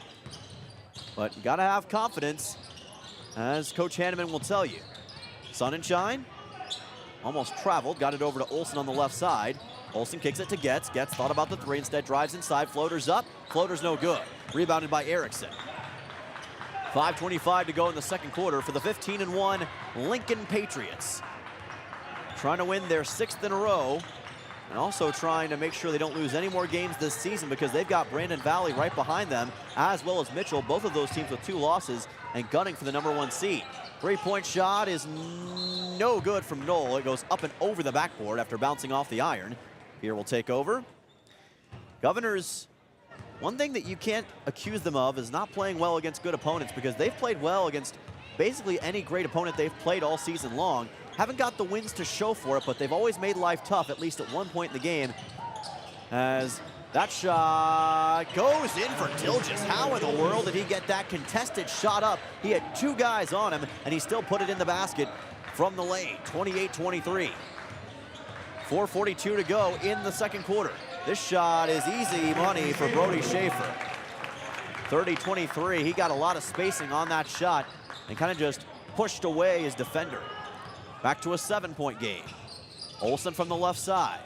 But you gotta have confidence, as Coach Hanneman will tell you. Sunshine almost traveled, got it over to Olson on the left side. Olson kicks it to Getz. Getz thought about the three, instead drives inside, floaters up. Floater's no good. Rebounded by Erickson. 5:25 to go in the second quarter for the 15-1 Lincoln Patriots. Trying to win their 6th in a row, and also trying to make sure they don't lose any more games this season, because they've got Brandon Valley right behind them, as well as Mitchell, both of those teams with 2 losses and gunning for the #1 seed. Three-point shot is no good from Knoll. It goes up and over the backboard after bouncing off the iron. Pierre will take over. Governors, one thing that you can't accuse them of is not playing well against good opponents, because they've played well against basically any great opponent they've played all season long. Haven't got the wins to show for it, but they've always made life tough, at least at one point in the game. As that shot goes in for Dilges. How in the world did he get that contested shot up? He had two guys on him, and he still put it in the basket from the lane. 28-23. 4:42 to go in the second quarter. This shot is easy money for Brody Schaefer. 30-23. He got a lot of spacing on that shot and kind of just pushed away his defender. Back to a 7-point game. Olsen from the left side.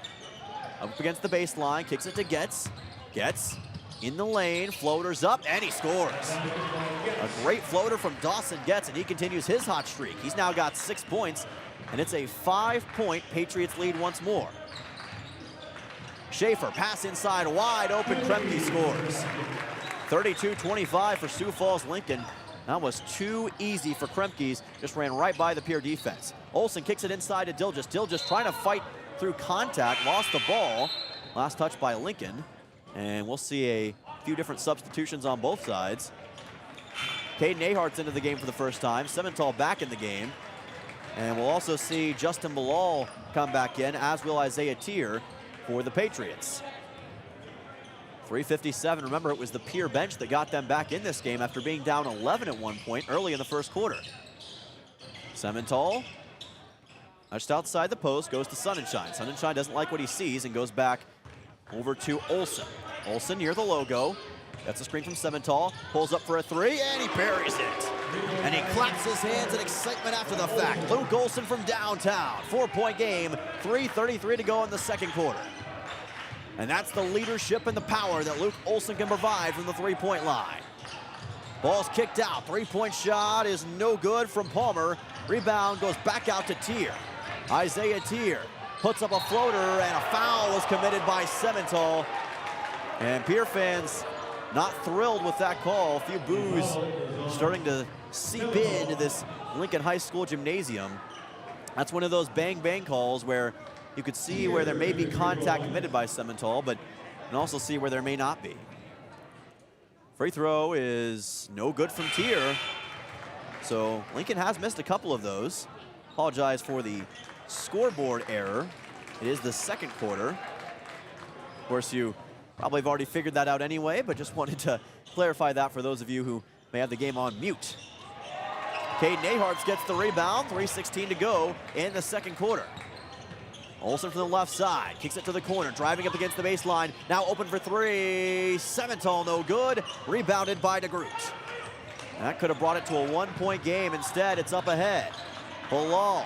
Up against the baseline, kicks it to Getz. Getz in the lane, floaters up, and he scores. A great floater from Dawson Getz, and he continues his hot streak. He's now got 6 points, and it's a 5-point Patriots lead once more. Schaefer, pass inside, wide open, Kremke scores. 32-25 for Sioux Falls Lincoln. That was too easy for Kremke's, just ran right by the Pierre defense. Olsen kicks it inside to Dilges. Dilges trying to fight through contact, lost the ball. Last touch by Lincoln. And we'll see a few different substitutions on both sides. Caden Ahart's into the game for the first time. Semental back in the game. And we'll also see Justin Bilal come back in, as will Isaiah Tier for the Patriots. 3:57. Remember, it was the Pierre bench that got them back in this game after being down 11 at one point early in the first quarter. Semental, just outside the post, goes to Sonnenschein. Sonnenschein doesn't like what he sees and goes back over to Olsen. Olsen near the logo. That's a screen from Semental. Pulls up for a three, and he buries it. And he claps his hands in excitement after the fact. Luke Olsen from downtown. 4-point game, 3:33 to go in the second quarter. And that's the leadership and the power that Luke Olsen can provide from the three-point line. Ball's kicked out. Three-point shot is no good from Palmer. Rebound goes back out to Tier. Isaiah Tier puts up a floater, and a foul was committed by Semental. And Pierre fans not thrilled with that call. A few boos starting to seep into this Lincoln High School gymnasium. That's one of those bang-bang calls where you could see where there may be contact committed by Semental, but you can also see where there may not be. Free throw is no good from Tier. So Lincoln has missed a couple of those. Apologize for the scoreboard error. It is the second quarter. Of course, you probably have already figured that out anyway, but just wanted to clarify that for those of you who may have the game on mute. Caden Aharts gets the rebound, 3:16 to go in the second quarter. Olsen from the left side, kicks it to the corner, driving up against the baseline, now open for three. Semental no good, rebounded by DeGroot. That could have brought it to a 1-point game. Instead, it's up ahead. Bilal.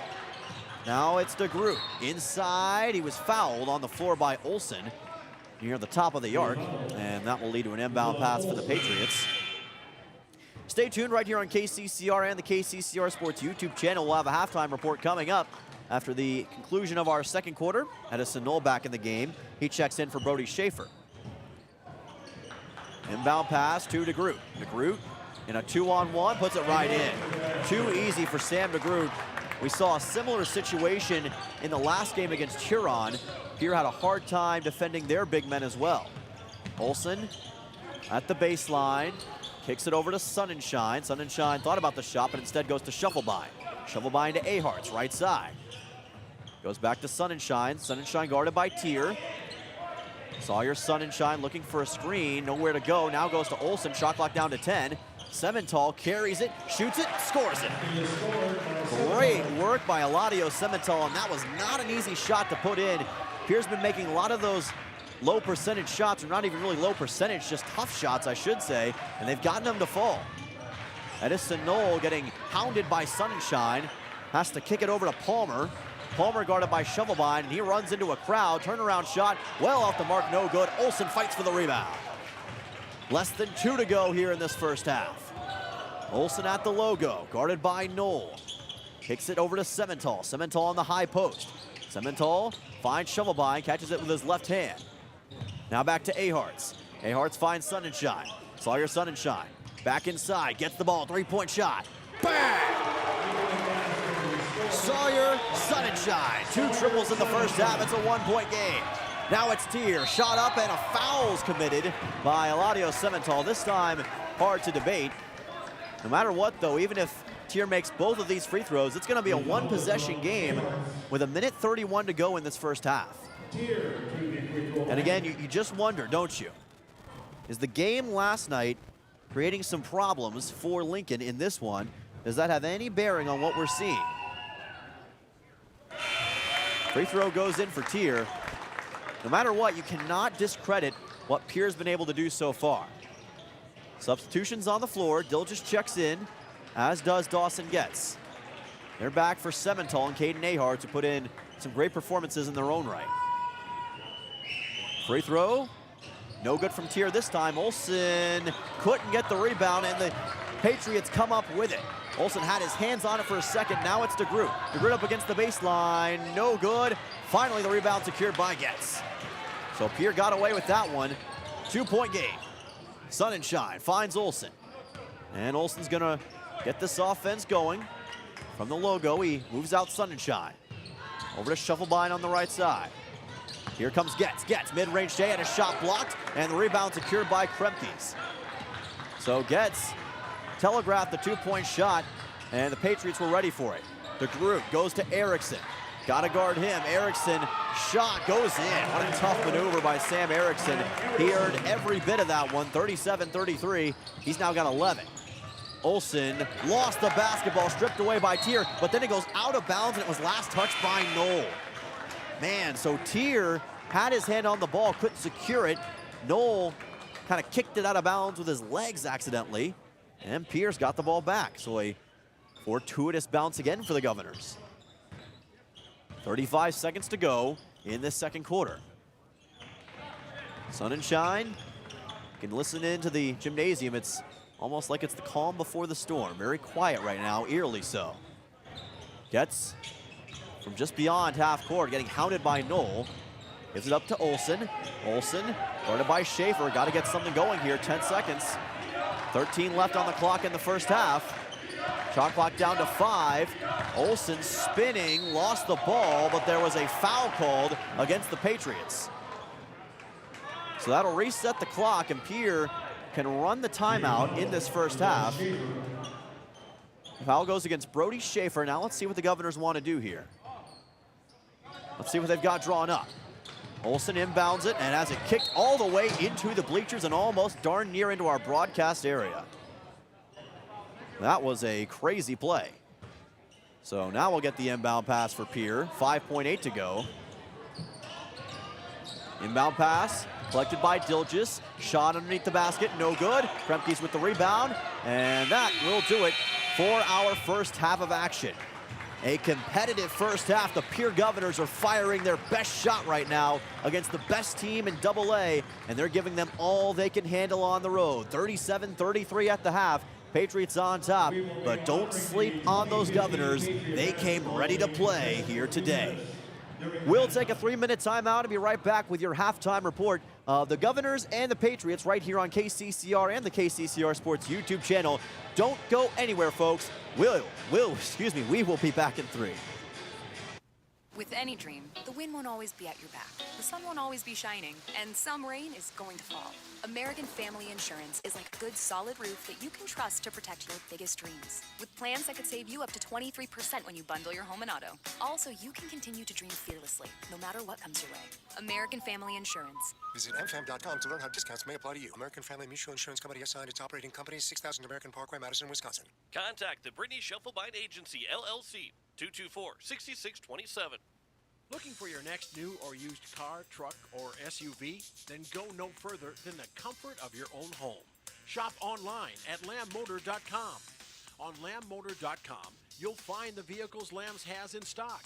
Now it's DeGroot. Inside, he was fouled on the floor by Olsen near the top of the arc, and that will lead to an inbound pass for the Patriots. Stay tuned right here on KCCR and the KCCR Sports YouTube channel. We'll have a halftime report coming up after the conclusion of our second quarter. Edison Knoll back in the game. He checks in for Brody Schaefer. Inbound pass to DeGroot. DeGroot in a 2-on-1, puts it right in. Too easy for Sam DeGroot. We saw a similar situation in the last game against Huron. Pierre had a hard time defending their big men as well. Olsen at the baseline, kicks it over to Sonnenschein. Sonnenschein thought about the shot, but instead goes to Shovelbein. Shovelbein to Aharts, right side. Goes back to Sonnenschein. Sonnenschein guarded by Tier. Sawyer Sonnenschein looking for a screen, nowhere to go. Now goes to Olsen, shot clock down to 10. Semental carries it, shoots it, scores it. Great work by Eladio Semental, and that was not an easy shot to put in. Pierre's been making a lot of those low percentage shots, or not even really low percentage, just tough shots, I should say, and they've gotten them to fall. Edison Knoll getting hounded by Sonnenschein, has to kick it over to Palmer. Palmer guarded by Shovelbein, and he runs into a crowd. Turnaround shot, well off the mark, no good. Olsen fights for the rebound. Less than 2 to go here in this first half. Olsen at the logo, guarded by Knoll. Kicks it over to Semental. Semental on the high post. Semental finds Shovelbein, catches it with his left hand. Now back to Aharts. Aharts finds Sonnenschein. Sawyer Sonnenschein back inside, gets the ball, three-point shot. Bang! Sawyer, Sonnenschein. 2 triples in the first half. It's a 1-point game. Now it's Tier. Shot up and a foul's committed by Eladio Semental. This time, hard to debate. No matter what, though, even if Tier makes both of these free throws, it's going to be a 1-possession game with 1:31 to go in this first half. And again, you just wonder, don't you? Is the game last night creating some problems for Lincoln in this one? Does that have any bearing on what we're seeing? Free throw goes in for Tier. No matter what, you cannot discredit what Pierre's been able to do so far. Substitutions on the floor. Dilges checks in, as does Dawson Getz. They're back for Semental and Caden Ahart to put in some great performances in their own right. Free throw, no good from Tier this time. Olsen couldn't get the rebound, and the Patriots come up with it. Olsen had his hands on it for a second. Now it's DeGroot. DeGroot up against the baseline, no good. Finally, the rebound secured by Getz. So Pierre got away with that one. 2-point game. Sonnenschein finds Olsen. And Olsen's gonna get this offense going. From the logo, he moves out Sonnenschein. Over to Shufflebein on the right side. Here comes Getz. Getz, mid-range Shea, and a shot blocked, and the rebound secured by Kremkes. So Getz telegraphed the 2-point shot, and the Patriots were ready for it. DeGroot goes to Erickson. Gotta guard him. Erickson, shot goes in. What a tough maneuver by Sam Erickson. He earned every bit of that one, 37-33. He's now got 11. Olsen lost the basketball, stripped away by Tier, but then it goes out of bounds, and it was last touched by Knoll. Man, so Tier had his hand on the ball, couldn't secure it. Knoll kind of kicked it out of bounds with his legs accidentally, and Pierre's got the ball back. So a fortuitous bounce again for the Governors. 35 seconds to go in this second quarter. Sonnenschein, you can listen into the gymnasium. It's almost like it's the calm before the storm. Very quiet right now, eerily so. Getz from just beyond half court, getting hounded by Knoll. Gives it up to Olsen. Olsen, guarded by Schaefer. Got to get something going here, 10 seconds. 13 left on the clock in the first half. Shot clock down to 5. Olsen spinning, lost the ball, but there was a foul called against the Patriots. So that'll reset the clock, and Pierre can run the timeout in this first half. The foul goes against Brody Schaefer. Now let's see what the Governors want to do here. Let's see what they've got drawn up. Olsen inbounds it and has it kicked all the way into the bleachers and almost darn near into our broadcast area. That was a crazy play. So now we'll get the inbound pass for Pierre. 5.8 to go. Inbound pass, collected by Dilges. Shot underneath the basket, no good. Kremkes with the rebound, and that will do it for our first half of action. A competitive first half. The Pierre Governors are firing their best shot right now against the best team in AA, and they're giving them all they can handle on the road. 37-33 at the half. Patriots on top, but don't sleep on those Governors. They came ready to play here today. We'll take a 3-minute timeout and be right back with your halftime report of the Governors and the Patriots right here on KCCR and the KCCR Sports YouTube channel. Don't go anywhere, folks. We will be back in 3. With any dream, the wind won't always be at your back, the sun won't always be shining, and some rain is going to fall. American Family Insurance is like a good solid roof that you can trust to protect your biggest dreams. With plans that could save you up to 23% when you bundle your home and auto. Also, you can continue to dream fearlessly, no matter what comes your way. American Family Insurance. Visit mfam.com to learn how discounts may apply to you. American Family Mutual Insurance Company assigned its operating company, 6000 American Parkway, Madison, Wisconsin. Contact the Brittany Shufflebein Agency, LLC, 224-6627. Looking for your next new or used car, truck, or SUV? Then go no further than the comfort of your own home. Shop online at lambmotor.com. On lambmotor.com, you'll find the vehicles Lambs has in stock.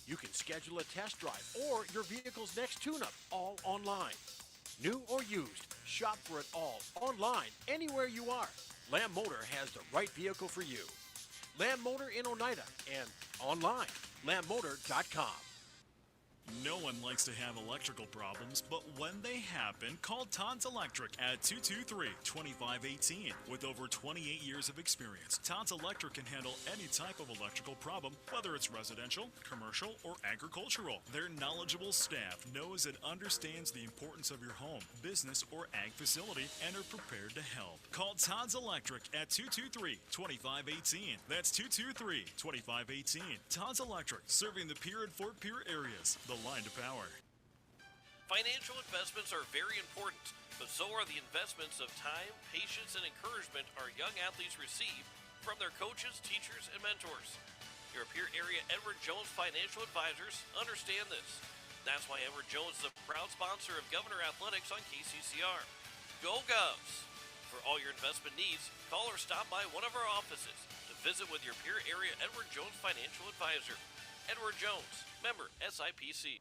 You can schedule a test drive or your vehicle's next tune-up, all online. New or used, shop for it all online, anywhere you are. Lamb Motor has the right vehicle for you. Lamb Motor in Oneida and online, lambmotor.com. No one likes to have electrical problems, but when they happen, call Todd's Electric at 223-2518. With over 28 years of experience, Todd's Electric can handle any type of electrical problem, whether it's residential, commercial, or agricultural. Their knowledgeable staff knows and understands the importance of your home, business, or ag facility and are prepared to help. Call Todd's Electric at 223-2518. That's 223-2518. Todd's Electric, serving the Pierre and Fort Pierre areas. The line to power. Financial investments are very important, but so are the investments of time, patience, and encouragement our young athletes receive from their coaches, teachers, and mentors. Your Pierre area Edward Jones Financial Advisors understand this. That's why Edward Jones is a proud sponsor of Governor Athletics on KCCR. Go Govs! For all your investment needs, call or stop by one of our offices to visit with your Pierre area Edward Jones Financial Advisor. Edward Jones, member SIPC.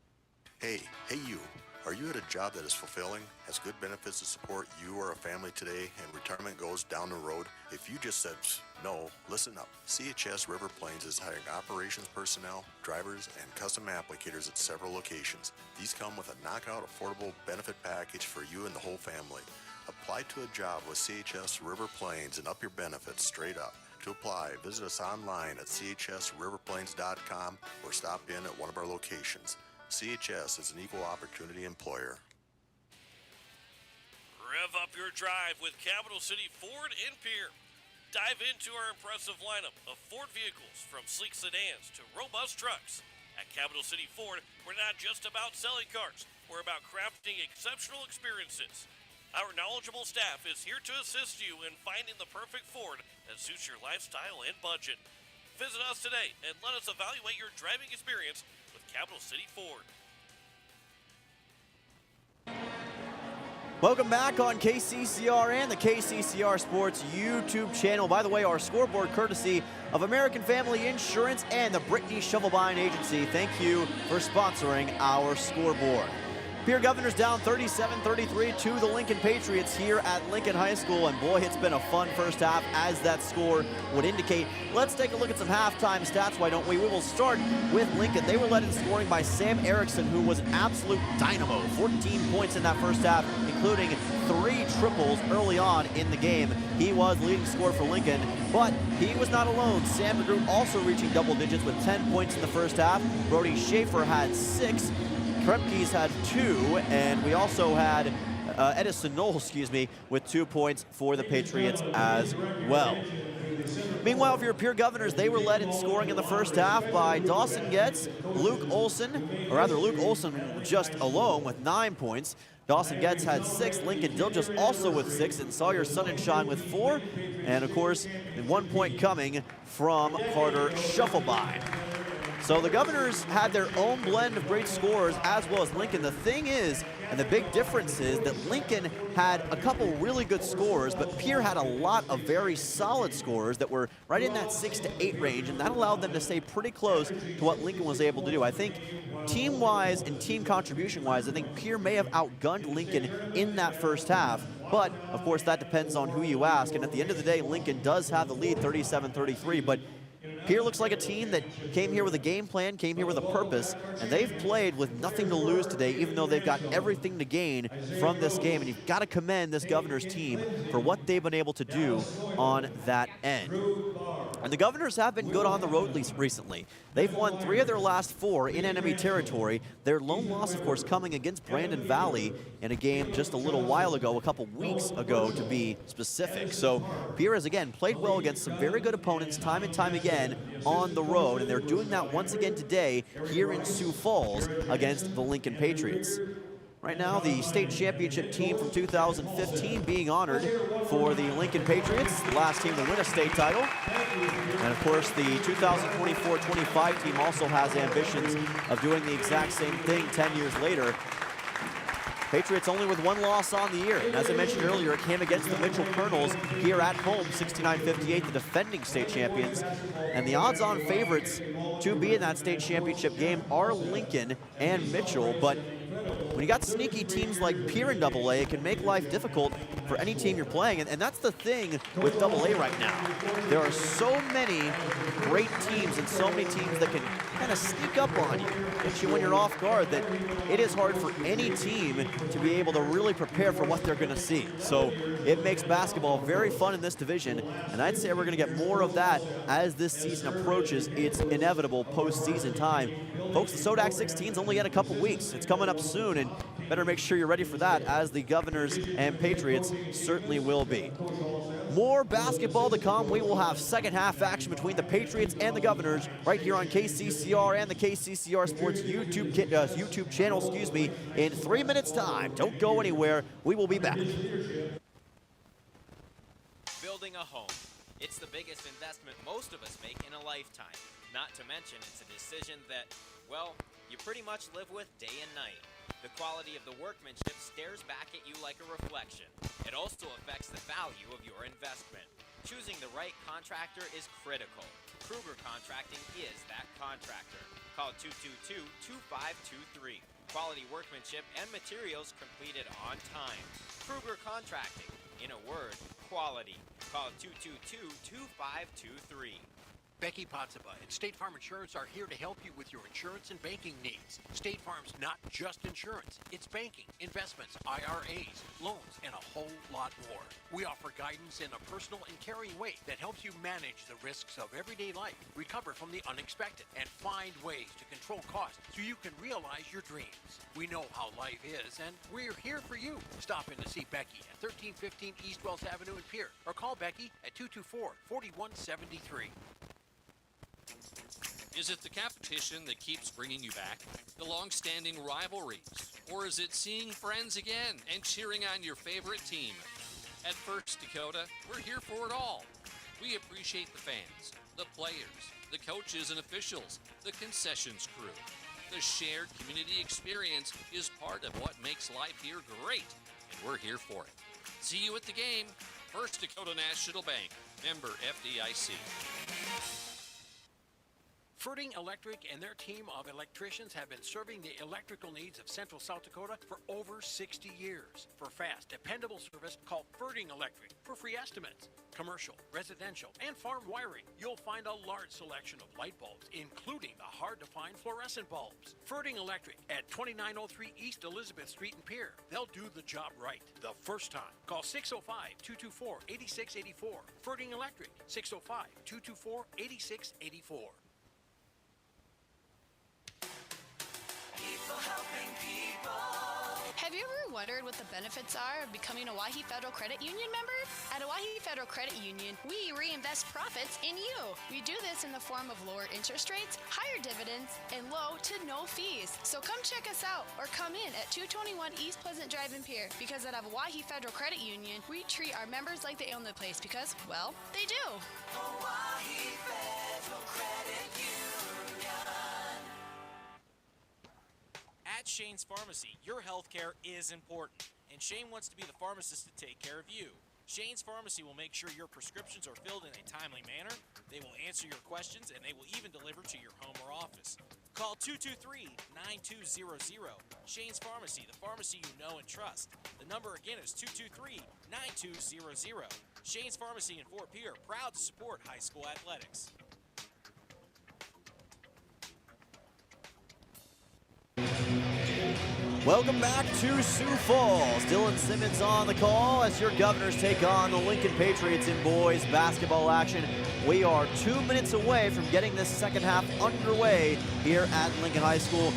Hey you. Are you at a job that is fulfilling, has good benefits to support you or a family today, and retirement goes down the road? If you just said no, listen up. CHS River Plains is hiring operations personnel, drivers, and custom applicators at several locations. These come with a knockout affordable benefit package for you and the whole family. Apply to a job with CHS River Plains and up your benefits straight up. To apply, visit us online at chsriverplains.com or stop in at one of our locations. CHS is an equal opportunity employer. Rev up your drive with Capital City Ford in Pierre. Dive into our impressive lineup of Ford vehicles, from sleek sedans to robust trucks. At Capital City Ford, we're not just about selling cars, we're about crafting exceptional experiences. Our knowledgeable staff is here to assist you in finding the perfect Ford that suits your lifestyle and budget. Visit us today and let us evaluate your driving experience with Capital City Ford. Welcome back on KCCR and the KCCR Sports YouTube channel. By the way, our scoreboard courtesy of American Family Insurance and the Brittany Shovelbein Agency. Thank you for sponsoring our scoreboard. Pierre Governors down 37-33 to the Lincoln Patriots here at Lincoln High School, and boy, it's been a fun first half, as that score would indicate. Let's take a look at some halftime stats, why don't we? We will start with Lincoln. They were led in scoring by Sam Erickson, who was an absolute dynamo. 14 points in that first half, including 3 triples early on in the game. He was leading scorer for Lincoln, but he was not alone. Sam DeGroot also reaching double digits with 10 points in the first half. Brody Schaefer had 6. Kremke's had 2, and we also had Edison Knoll, with 2 points for the Patriots as well. Meanwhile, for your Pierre Governors, they were led in scoring in the first half by Dawson Getz, Luke Olson just alone with 9 points. Dawson Getz had 6, Lincoln Dilgis also with 6, and Sawyer Sonnenschein with 4. And of course, 1 point coming from Carter Shufflebein. So the Governors had their own blend of great scorers, as well as Lincoln. The thing is, and the big difference is, that Lincoln had a couple really good scorers, but Pierre had a lot of very solid scorers that were right in that 6 to 8 range, and that allowed them to stay pretty close to what Lincoln was able to do. I think team-wise and team contribution-wise, I think Pierre may have outgunned Lincoln in that first half, but of course that depends on who you ask, and at the end of the day, Lincoln does have the lead 37-33, but Pierre looks like a team that came here with a game plan, came here with a purpose, and they've played with nothing to lose today, even though they've got everything to gain from this game. And you've got to commend this Governors team for what they've been able to do on that end. And the Governors have been good on the road recently. They've won 3 of their last 4 in enemy territory. Their lone loss, of course, coming against Brandon Valley in a game just a little while ago, a couple weeks ago to be specific. So Pierre has, again, played well against some very good opponents time and time again on the road, and they're doing that once again today here in Sioux Falls against the Lincoln Patriots. Right now, the state championship team from 2015 being honored for the Lincoln Patriots, the last team to win a state title. And of course, the 2024-25 team also has ambitions of doing the exact same thing 10 years later. Patriots only with 1 loss on the year. And as I mentioned earlier, it came against the Mitchell Colonels here at home, 69-58, the defending state champions. And the odds-on favorites to be in that state championship game are Lincoln and Mitchell, but when you got sneaky teams like Pierre in AA, it can make life difficult for any team you're playing, and that's the thing with AA right now. There are so many great teams and so many teams that can kind of sneak up on you, get you when you're off guard, that it is hard for any team to be able to really prepare for what they're going to see. So it makes basketball very fun in this division, and I'd say we're going to get more of that as this season approaches its inevitable postseason time. Folks, the Sodak 16's only yet a couple weeks. It's coming up soon, and better make sure you're ready for that, as the Governors and Patriots certainly will be. More basketball to come. We will have second half action between the Patriots and the Governors right here on KCCR and the KCCR Sports YouTube channel, in 3 minutes time. Don't go anywhere. We will be back. Building a home. It's the biggest investment most of us make in a lifetime. Not to mention, it's a decision that, well, you pretty much live with day and night. The quality of the workmanship stares back at you like a reflection. It also affects the value of your investment. Choosing the right contractor is critical. Kruger Contracting is that contractor. Call 222-2523. Quality workmanship and materials completed on time. Kruger Contracting. In a word, quality. Call 222-2523. Becky Potsaba and State Farm Insurance are here to help you with your insurance and banking needs. State Farm's not just insurance. It's banking, investments, IRAs, loans, and a whole lot more. We offer guidance in a personal and caring way that helps you manage the risks of everyday life, recover from the unexpected, and find ways to control costs so you can realize your dreams. We know how life is, and we're here for you. Stop in to see Becky at 1315 East Wells Avenue in Pierre, or call Becky at 224-4173. Is it the competition that keeps bringing you back? The long-standing rivalries? Or is it seeing friends again and cheering on your favorite team? At First Dakota, we're here for it all. We appreciate the fans, the players, the coaches and officials, the concessions crew. The shared community experience is part of what makes life here great, and we're here for it. See you at the game. First Dakota National Bank, member FDIC. Ferding Electric and their team of electricians have been serving the electrical needs of Central South Dakota for over 60 years. For fast, dependable service, call Ferding Electric for free estimates. Commercial, residential, and farm wiring. You'll find a large selection of light bulbs, including the hard-to-find fluorescent bulbs. Ferding Electric at 2903 East Elizabeth Street in Pierre. They'll do the job right the first time. Call 605-224-8684. Ferding Electric, 605-224-8684. People helping people. Have you ever wondered what the benefits are of becoming a Owyhee Federal Credit Union member? At Owyhee Federal Credit Union, we reinvest profits in you. We do this in the form of lower interest rates, higher dividends, and low to no fees. So come check us out or come in at 221 East Pleasant Drive in Pierre, because at Owyhee Federal Credit Union, we treat our members like they own the place because, well, they do. Owyhee Federal Credit Union. At Shane's Pharmacy, your health care is important, and Shane wants to be the pharmacist to take care of you. Shane's Pharmacy will make sure your prescriptions are filled in a timely manner, they will answer your questions, and they will even deliver to your home or office. Call 223-9200. Shane's Pharmacy, the pharmacy you know and trust. The number again is 223-9200. Shane's Pharmacy in Fort Pierre, proud to support high school athletics. Welcome back to Sioux Falls. Dylan Simmons on the call as your Governors take on the Lincoln Patriots in boys basketball action. We are 2 minutes away from getting this second half underway here at Lincoln High School.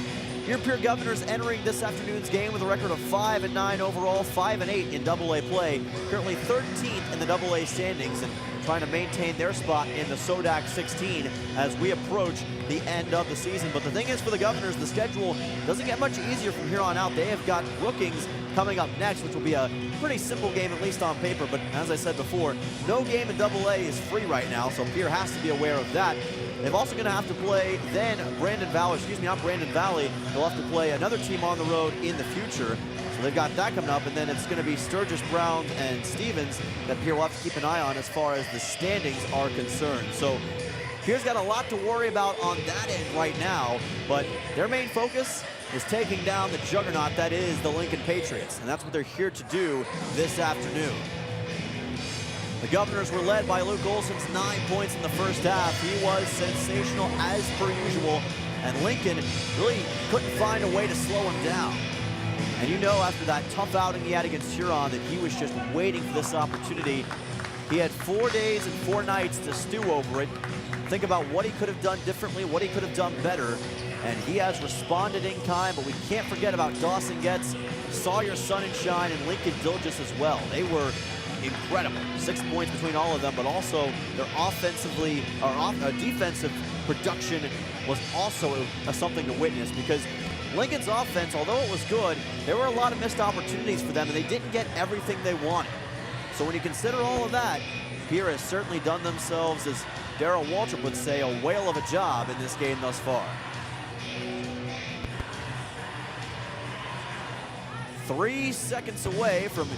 Your Pierre Governors entering this afternoon's game with a record of 5-9 overall, 5-8 in AA play. Currently 13th in the AA standings and trying to maintain their spot in the Sodak 16 as we approach the end of the season. But the thing is, for the Governors, the schedule doesn't get much easier from here on out. They have got Brookings coming up next, which will be a pretty simple game, at least on paper. But as I said before, no game in AA is free right now, so Pierre has to be aware of that. They're also going to have to play then Brandon Valley, they'll have to play another team on the road in the future. So they've got that coming up, and then it's going to be Sturgis, Brown, and Stevens that Pierre will have to keep an eye on as far as the standings are concerned. So Pierre's got a lot to worry about on that end right now, but their main focus is taking down the juggernaut that is the Lincoln Patriots, and that's what they're here to do this afternoon. The Governors were led by Luke Olson's 9 points in the first half. He was sensational as per usual, and Lincoln really couldn't find a way to slow him down. And you know, after that tough outing he had against Huron, that he was just waiting for this opportunity. He had 4 days and 4 nights to stew over it, think about what he could have done differently, what he could have done better, and he has responded in kind. But we can't forget about Dawson Getz, Sawyer Sunshine, and Lincoln Dilgis as well. They were incredible. 6 points between all of them, but also their defensive production was also something to witness, because Lincoln's offense, although it was good, there were a lot of missed opportunities for them, and they didn't get everything they wanted. So when you consider all of that, Pierre has certainly done themselves, as Darryl Waltrip would say, a whale of a job in this game thus far. 3 seconds away from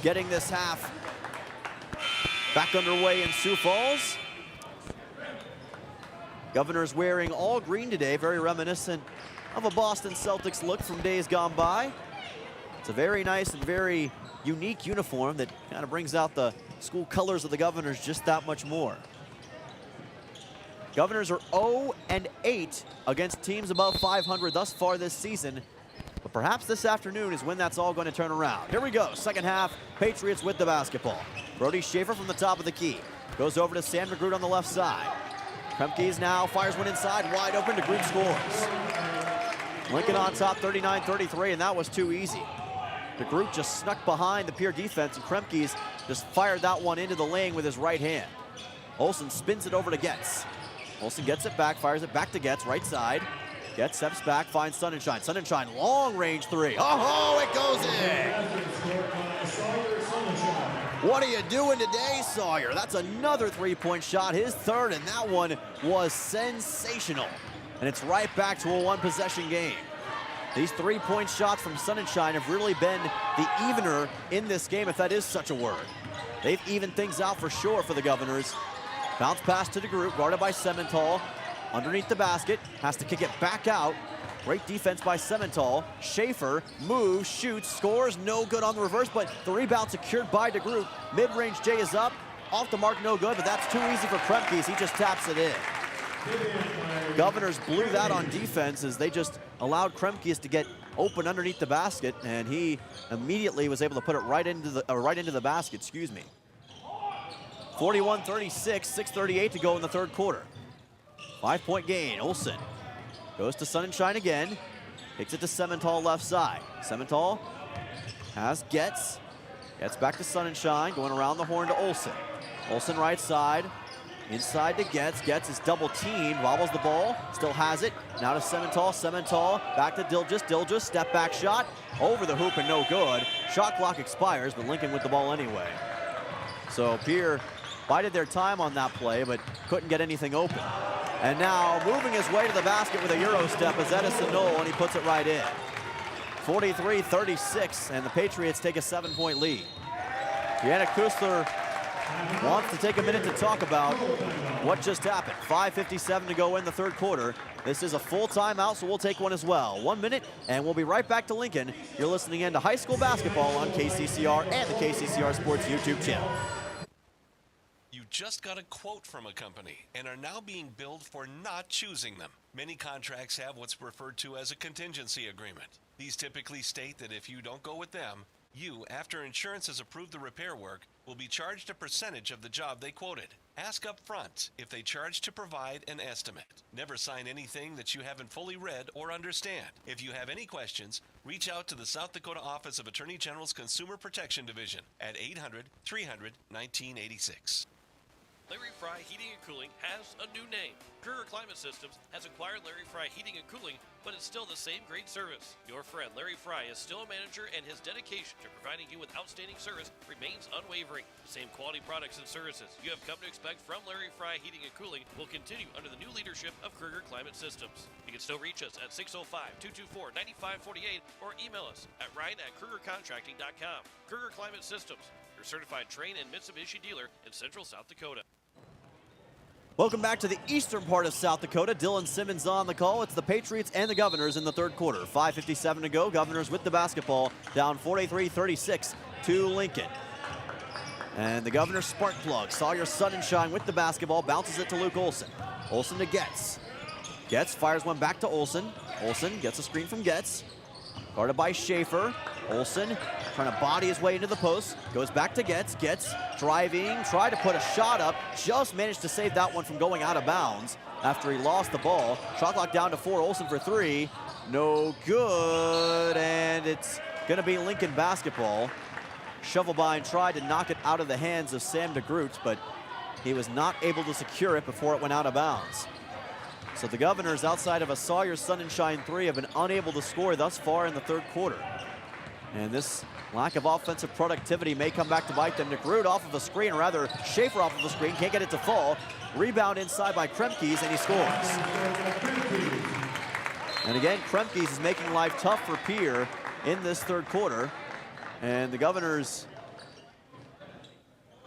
getting this half back underway in Sioux Falls. Governors wearing all green today, very reminiscent of a Boston Celtics look from days gone by. It's a very nice and very unique uniform that kind of brings out the school colors of the Governors just that much more. Governors are 0-8 against teams above 500 thus far this season, but perhaps this afternoon is when that's all going to turn around. Here we go, second half, Patriots with the basketball. Brody Schaefer from the top of the key. Goes over to Sam DeGroot on the left side. Kremke's now fires one inside, wide open. DeGroot scores. Lincoln on top, 39-33, and that was too easy. DeGroot just snuck behind the Pierre defense, and Kremke's just fired that one into the lane with his right hand. Olson spins it over to Getz. Olson gets it back, fires it back to Getz, right side. Getz steps back, finds Sunshine. Sunshine, long range three. Oh, it goes in! What are you doing today, Sawyer? That's another three-point shot, his third, and that one was sensational. And it's right back to a one-possession game. These three-point shots from Sunshine have really been the evener in this game, if that is such a word. They've evened things out for sure for the Governors. Bounce pass to DeGroot, guarded by Semental. Underneath the basket, has to kick it back out. Great defense by Semental. Schaefer moves, shoots, scores, no good on the reverse, but the rebound secured by DeGroot. Mid-range J is up, off the mark, no good, but that's too easy for Kremke. He just taps it in. Governors blew that on defense as they just allowed Kremke to get open underneath the basket, and he immediately was able to put it right into the basket, excuse me. 41-36, 6:38 to go in the third quarter. 5-point gain. Olson goes to Sunshine again. Kicks it to Semental left side. Semental has Getz. Gets back to Sunshine, going around the horn to Olson. Olson right side. Inside to Getz. Getz is double teamed, wobbles the ball, still has it. Now to Semental. Semental back to Dilgis. Dilgis, step back shot. Over the hoop and no good. Shot clock expires, but Lincoln with the ball anyway. So Pierre bided their time on that play, but couldn't get anything open. And now moving his way to the basket with a Euro step is Edison Knoll, and he puts it right in. 43-36, and the Patriots take a 7-point lead. Deanna Kusler wants to take a minute to talk about what just happened. 5:57 to go in the third quarter. This is a full timeout, so we'll take one as well. 1 minute, and we'll be right back to Lincoln. You're listening in to high school basketball on KCCR and the KCCR Sports YouTube channel. You just got a quote from a company and are now being billed for not choosing them. Many contracts have what's referred to as a contingency agreement. These typically state that if you don't go with them, you, after insurance has approved the repair work, will be charged a percentage of the job they quoted. Ask up front if they charge to provide an estimate. Never sign anything that you haven't fully read or understand. If you have any questions, reach out to the South Dakota Office of Attorney General's Consumer Protection Division at 800-300-1986. Larry Fry Heating and Cooling has a new name. Kruger Climate Systems has acquired Larry Fry Heating and Cooling, but it's still the same great service. Your friend Larry Fry is still a manager, and his dedication to providing you with outstanding service remains unwavering. The same quality products and services you have come to expect from Larry Fry Heating and Cooling will continue under the new leadership of Kruger Climate Systems. You can still reach us at 605-224-9548 or email us at ryan@krugercontracting.com. Kruger Climate Systems, your certified Trane and Mitsubishi dealer in Central South Dakota. Welcome back to the eastern part of South Dakota. Dylan Simmons on the call. It's the Patriots and the Governors in the third quarter. 5:57 to go. Governors with the basketball, down 43-36 to Lincoln. And the Governors spark plug. Sawyer Sunshine with the basketball, bounces it to Luke Olson. Olson to Getz. Getz fires one back to Olson. Olson gets a screen from Getz. Guarded by Schaefer. Olson trying to body his way into the post. Goes back to Getz. Getz driving, tried to put a shot up. Just managed to save that one from going out of bounds after he lost the ball. Shot clock down to 4. Olson for 3. No good. And it's going to be Lincoln basketball. Shovelbein tried to knock it out of the hands of Sam DeGroot, but he was not able to secure it before it went out of bounds. So the Governors, outside of a Sawyer Sunshine 3, have been unable to score thus far in the third quarter. And this lack of offensive productivity may come back to bite them. DeGroot off of a screen, or rather Schaefer off of a screen, can't get it to fall. Rebound inside by Kremkes, and he scores. And again, Kremkes is making life tough for Pierre in this third quarter. And the Governors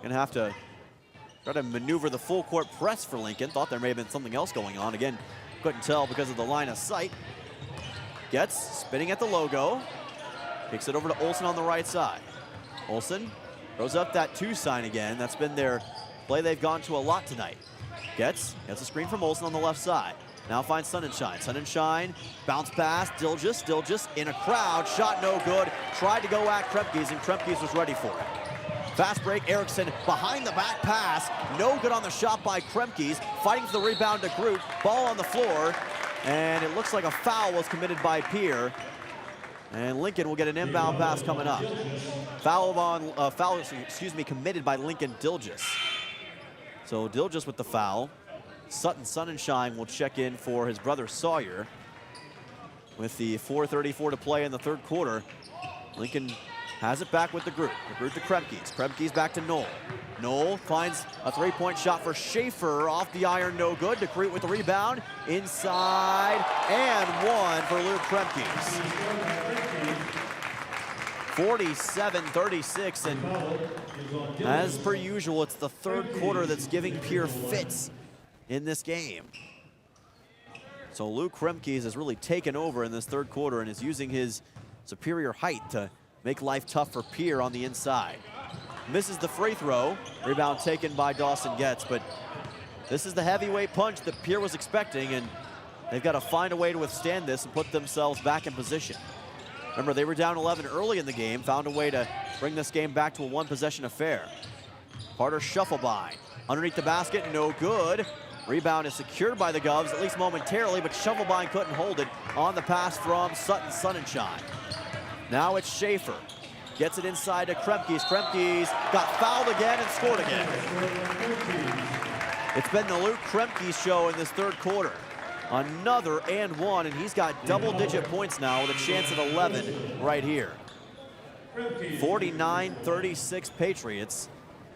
gonna have to try to maneuver the full court press for Lincoln. Thought there may have been something else going on. Again, couldn't tell because of the line of sight. Getz spinning at the logo. Kicks it over to Olson on the right side. Olson throws up that 2 sign again. That's been their play they've gone to a lot tonight. Getz gets a screen from Olson on the left side. Now finds Sunshine. Sunshine, bounce pass, Dilges in a crowd. Shot no good. Tried to go at Kremkes, and Kremkes was ready for it. Fast break, Erickson behind the back pass. No good on the shot by Kremkes. Fighting for the rebound to Groot. Ball on the floor, and it looks like a foul was committed by Pierre. And Lincoln will get an inbound pass coming up. Foul committed by Lincoln Dilges. So Dilges with the foul. Sutton Sunshine will check in for his brother Sawyer. With the 4:34 to play in the third quarter, Lincoln has it back with DeGroot. DeGroot to Kremkes. Kremkes back to Knoll. Knoll finds a 3-point shot for Schaefer. Off the iron, no good. DeGroot with the rebound. Inside, and one for Luke Kremkes. 47-36, and as per usual, it's the third quarter that's giving Pierre fits in this game. So Luke Kremkes has really taken over in this third quarter and is using his superior height to make life tough for Pierre on the inside. Misses the free throw. Rebound taken by Dawson Getz, but this is the heavyweight punch that Pierre was expecting, and they've got to find a way to withstand this and put themselves back in position. Remember, they were down 11 early in the game, found a way to bring this game back to a one-possession affair. Carter Shovelbein underneath the basket, no good. Rebound is secured by the Govs, at least momentarily, but Shovelbein couldn't hold it on the pass from Sutton Sunshine. Now it's Schaefer. Gets it inside to Kremkes. Kremkes got fouled again and scored again. It's been the Luke Kremkes show in this third quarter. Another and one, and he's got double-digit points now with a chance at 11 right here. 49-36 Patriots,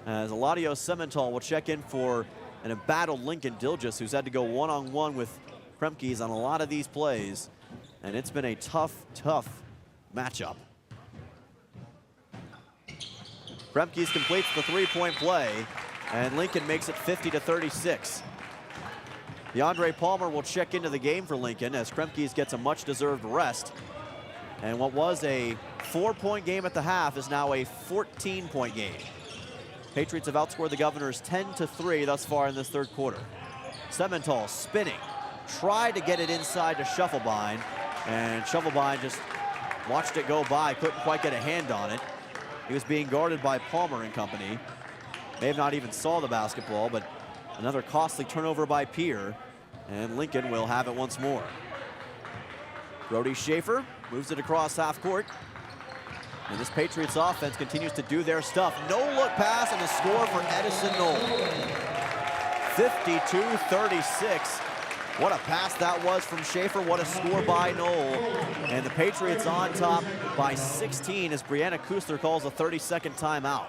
as Eladio Semental will check in for an embattled Lincoln Dilges, who's had to go one-on-one with Kremkes on a lot of these plays, and it's been a tough matchup. Kremkes completes the 3-point play, and Lincoln makes it 50-36. DeAndre Palmer will check into the game for Lincoln as Kremkes gets a much-deserved rest. And what was a 4-point game at the half is now a 14-point game. Patriots have outscored the Governors 10-3 thus far in this third quarter. Semental spinning, tried to get it inside to Shovelbein, and Shovelbein just watched it go by, couldn't quite get a hand on it. He was being guarded by Palmer and company. May have not even saw the basketball, but another costly turnover by Pierre, and Lincoln will have it once more. Brody Schaefer moves it across half court. And this Patriots offense continues to do their stuff. No look pass and a score for Edison Knoll. 52-36. What a pass that was from Schaefer. What a score by Knoll. And the Patriots on top by 16 as Brianna Kusler calls a 30-second timeout.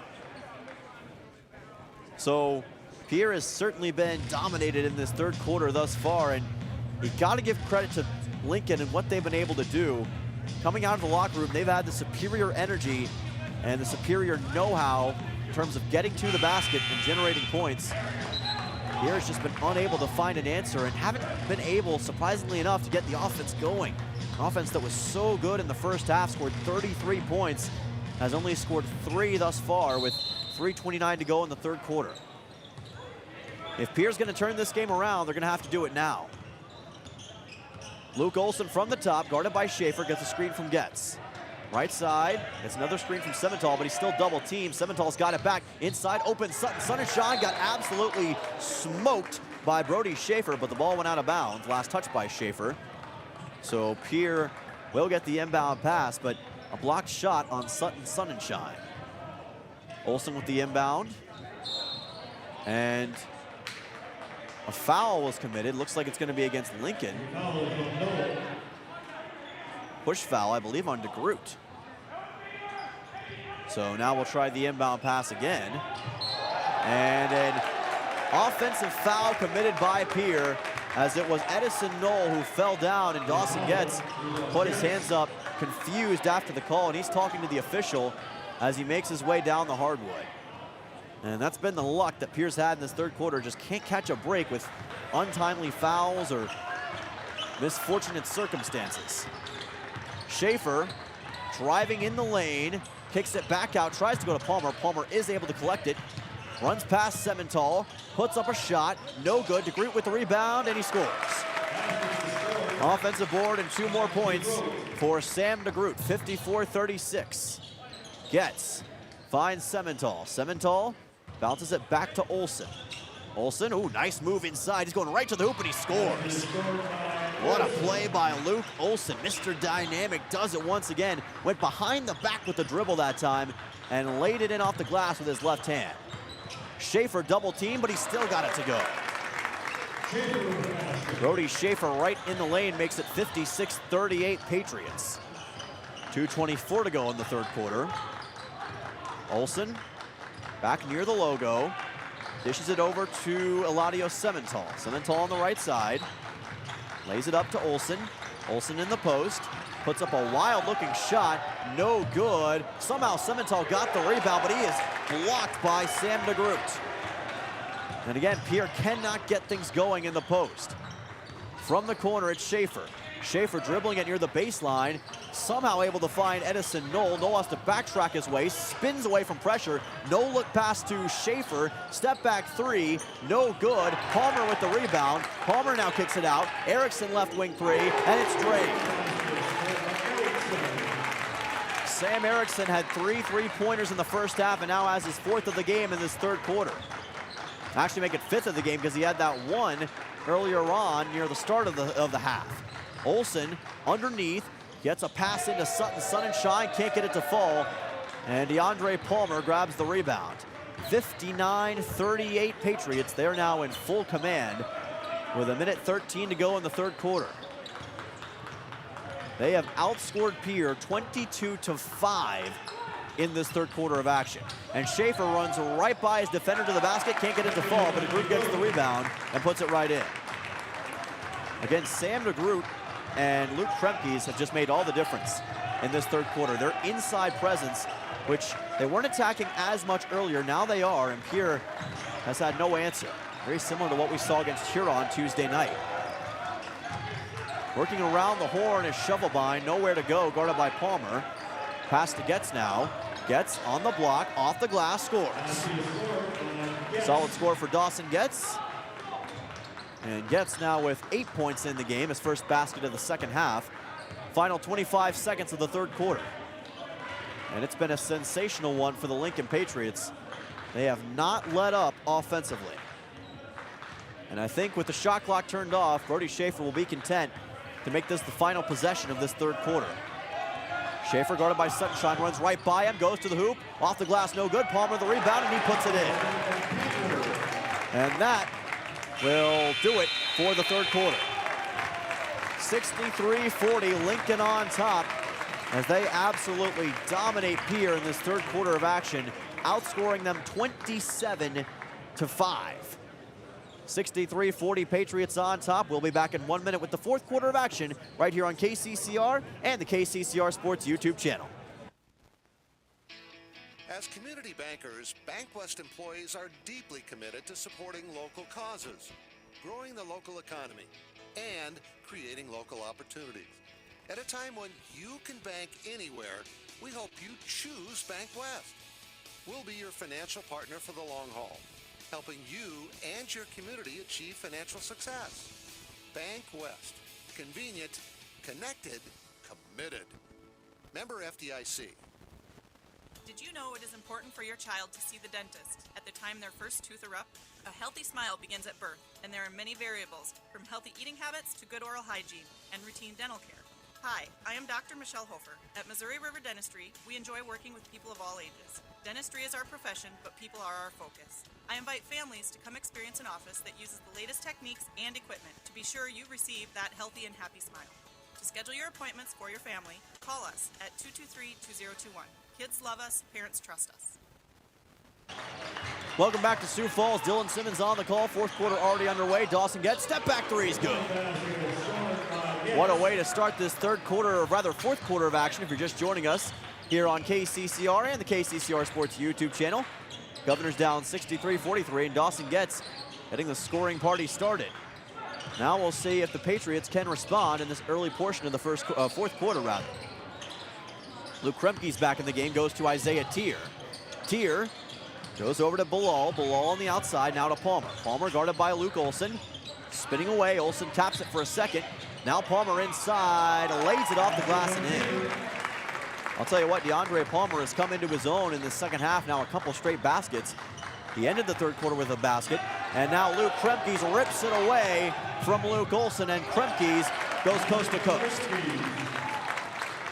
So Pierre has certainly been dominated in this third quarter thus far, and you got to give credit to Lincoln and what they've been able to do. Coming out of the locker room, they've had the superior energy and the superior know-how in terms of getting to the basket and generating points. Pierre's just been unable to find an answer and haven't been able, surprisingly enough, to get the offense going. An offense that was so good in the first half, scored 33 points, has only scored 3 thus far with 3:29 to go in the third quarter. If Pierre's going to turn this game around, they're going to have to do it now. Luke Olson from the top, guarded by Schaefer, gets a screen from Getz. Right side, it's another screen from Semental, but he's still double teamed. Semental's got it back. Inside, open, Sutton. Sonnenschein got absolutely smoked by Brody Schaefer, but the ball went out of bounds. Last touch by Schaefer. So Pierre will get the inbound pass, but a blocked shot on Sutton Sonnenschein. Olson with the inbound. And a foul was committed. Looks like it's going to be against Lincoln. Push foul, I believe, on DeGroot. So now we'll try the inbound pass again. And an offensive foul committed by Pierre, as it was Edison Knoll who fell down, and Dawson Getz put his hands up, confused after the call, and he's talking to the official as he makes his way down the hardwood. And that's been the luck that Pierre's had in this third quarter. Just can't catch a break with untimely fouls or misfortunate circumstances. Schaefer driving in the lane, kicks it back out, tries to go to Palmer. Palmer is able to collect it, runs past Semental, puts up a shot, no good. DeGroot with the rebound, and he scores. Offensive board and 2 more points for Sam DeGroot, 54-36. Getz finds Semental. Semental bounces it back to Olson. Olson, ooh, nice move inside. He's going right to the hoop, and he scores. What a play by Luke Olson. Mr. Dynamic does it once again. Went behind the back with the dribble that time and laid it in off the glass with his left hand. Schaefer double team, but he still got it to go. Brody Schaefer right in the lane makes it 56-38 Patriots. 2:24 to go in the third quarter. Olson back near the logo. Dishes it over to Eladio Semental. Semental on the right side. Lays it up to Olson. Olson in the post. Puts up a wild-looking shot. No good. Somehow Semental got the rebound, but he is blocked by Sam DeGroot. And again, Pierre cannot get things going in the post. From the corner, it's Schaefer. Schaefer dribbling it near the baseline. Somehow able to find Edison Knoll. Knoll has to backtrack his way. Spins away from pressure. No look pass to Schaefer. Step back 3. No good. Palmer with the rebound. Palmer now kicks it out. Erickson left wing 3. And it's Drake. Sam Erickson had 3 3-pointers in the first half and now has his 4th of the game in this third quarter. Actually make it 5th of the game because he had that one earlier on near the start of the half. Olson underneath, gets a pass into Sutton. Sonnenschein can't get it to fall, and DeAndre Palmer grabs the rebound. 59-38 Patriots. They're now in full command with 1:13 to go in the third quarter. They have outscored Pierre 22-5 in this third quarter of action. And Schaefer runs right by his defender to the basket, can't get it to fall, but DeGroot gets the rebound and puts it right in. Again, Sam DeGroot and Luke Kremkes have just made all the difference in this third quarter. Their inside presence, which they weren't attacking as much earlier, now they are, and Pierre has had no answer. Very similar to what we saw against Huron Tuesday night. Working around the horn is Shovelbein, nowhere to go, guarded by Palmer. Pass to Getz now. Getz on the block, off the glass, scores. Solid score for Dawson Getz. And Getz now with 8 points in the game, his first basket of the second half. Final 25 seconds of the third quarter. And it's been a sensational one for the Lincoln Patriots. They have not let up offensively. And I think with the shot clock turned off, Brody Schaefer will be content to make this the final possession of this third quarter. Schaefer guarded by Sonnenschein, runs right by him, goes to the hoop, off the glass, no good. Palmer the rebound, and he puts it in. And that will do it for the third quarter. 63-40, Lincoln on top as they absolutely dominate Pierre in this third quarter of action, outscoring them 27-5. 63-40 Patriots on top. We'll be back in 1 minute with the fourth quarter of action right here on KCCR and the KCCR Sports YouTube channel. As community bankers, BankWest employees are deeply committed to supporting local causes, growing the local economy, and creating local opportunities. At a time when you can bank anywhere, we hope you choose BankWest. We'll be your financial partner for the long haul, helping you and your community achieve financial success. BankWest. Convenient, connected, committed. Member FDIC. Did you know it is important for your child to see the dentist at the time their first tooth erupt? A healthy smile begins at birth, and there are many variables, from healthy eating habits to good oral hygiene and routine dental care. Hi, I am Dr. Michelle Hofer. At Missouri River Dentistry, we enjoy working with people of all ages. Dentistry is our profession, but people are our focus. I invite families to come experience an office that uses the latest techniques and equipment to be sure you receive that healthy and happy smile. To schedule your appointments for your family, call us at 223-2021. Kids love us, parents trust us. Welcome back to Sioux Falls. Dylan Simmons on the call. Fourth quarter already underway. Dawson gets step back three is good. What a way to start this third quarter, or rather fourth quarter of action if you're just joining us here on KCCR and the KCCR Sports YouTube channel. Governors down 63-43, and Dawson gets getting the scoring party started. Now we'll see if the Patriots can respond in this early portion of the fourth quarter, rather. Luke Kremke's back in the game, goes to Isaiah Tier. Tier goes over to Bilal. Bilal on the outside, now to Palmer. Palmer guarded by Luke Olson. Spinning away, Olson taps it for a second. Now Palmer inside, lays it off the glass and in. I'll tell you what, DeAndre Palmer has come into his own in the second half, now a couple straight baskets. He ended the third quarter with a basket, and now Luke Kremke's rips it away from Luke Olson, and Kremke's goes coast to coast.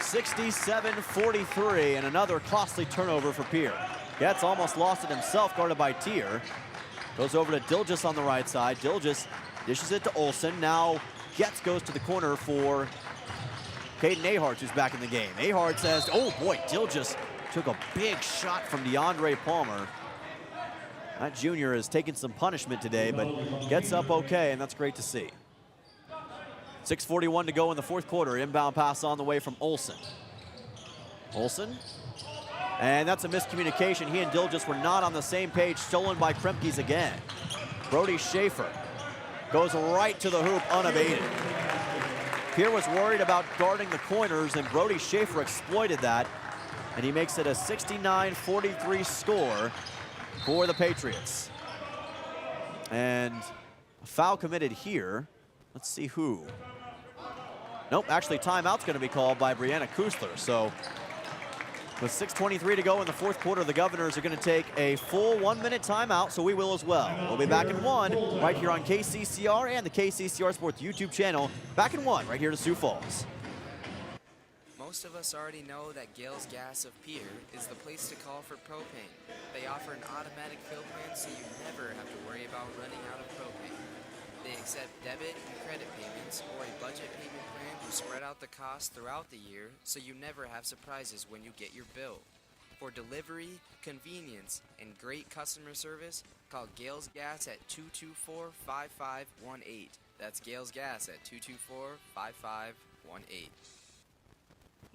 67-43, and another costly turnover for Pierre. Getz almost lost it himself, guarded by Tier. Goes over to Dilgis on the right side. Dilgis dishes it to Olson. Now Getz goes to the corner for Caden Ahart, who's back in the game. Ahart says, oh boy, Dilgis took a big shot from DeAndre Palmer. That junior has taken some punishment today, but gets up okay, and that's great to see. 6:41 to go in the fourth quarter. Inbound pass on the way from Olson. Olson, and that's a miscommunication. He and Dilgis were not on the same page, stolen by Kremke's again. Brody Schaefer goes right to the hoop unabated. Pierre was worried about guarding the corners, and Brody Schaefer exploited that, and he makes it a 69-43 score for the Patriots. And a foul committed here. Let's see who. Nope, actually timeout's going to be called by Brianna Kusler. So with 6:23 to go in the fourth quarter, the Governors are going to take a full 1 minute timeout, so we will as well. We'll be back in one right here on KCCR and the KCCR Sports YouTube channel. Back in one right here to Sioux Falls. Most of us already know that Gales Gas of Pierre is the place to call for propane. They offer an automatic fill plan so you never have to worry about running out of propane. They accept debit and credit payments or a budget payment plan to spread out the cost throughout the year so you never have surprises when you get your bill. For delivery, convenience, and great customer service, call Gales Gas at 224-5518. That's Gales Gas at 224-5518.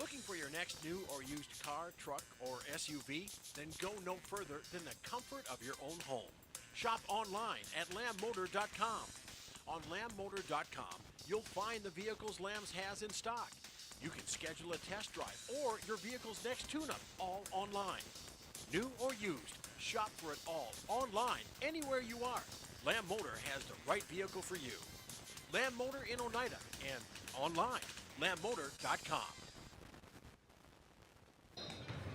Looking for your next new or used car, truck, or SUV? Then go no further than the comfort of your own home. Shop online at lambmotor.com. On lambmotor.com, you'll find the vehicles Lambs has in stock. You can schedule a test drive or your vehicle's next tune-up, all online. New or used, shop for it all online, anywhere you are. Lamb Motor has the right vehicle for you. Lamb Motor in Oneida and online, lambmotor.com.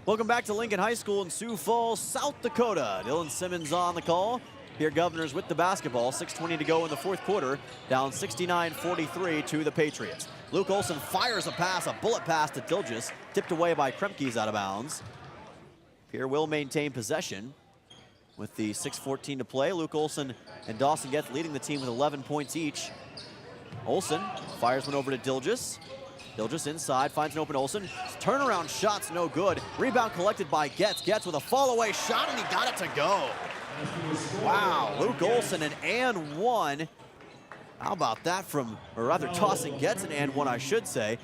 Welcome back to Lincoln High School in Sioux Falls, South Dakota. Dylan Simmons on the call. Here Governors with the basketball. 6:20 to go in the fourth quarter. Down 69-43 to the Patriots. Luke Olson fires a pass, a bullet pass to Dilgis. Tipped away by Kremke's out of bounds. Pierre will maintain possession with the 6:14 to play. Luke Olson and Dawson Getz leading the team with 11 points each. Olson fires one over to Dilgis. Dilgis inside, finds an open Olson. Turnaround shot's no good. Rebound collected by Getz. Getz with a fall-away shot, and he got it to go. Wow, Luke Olson an and one. How about that from, or rather Dawson Getz an and one, I should say.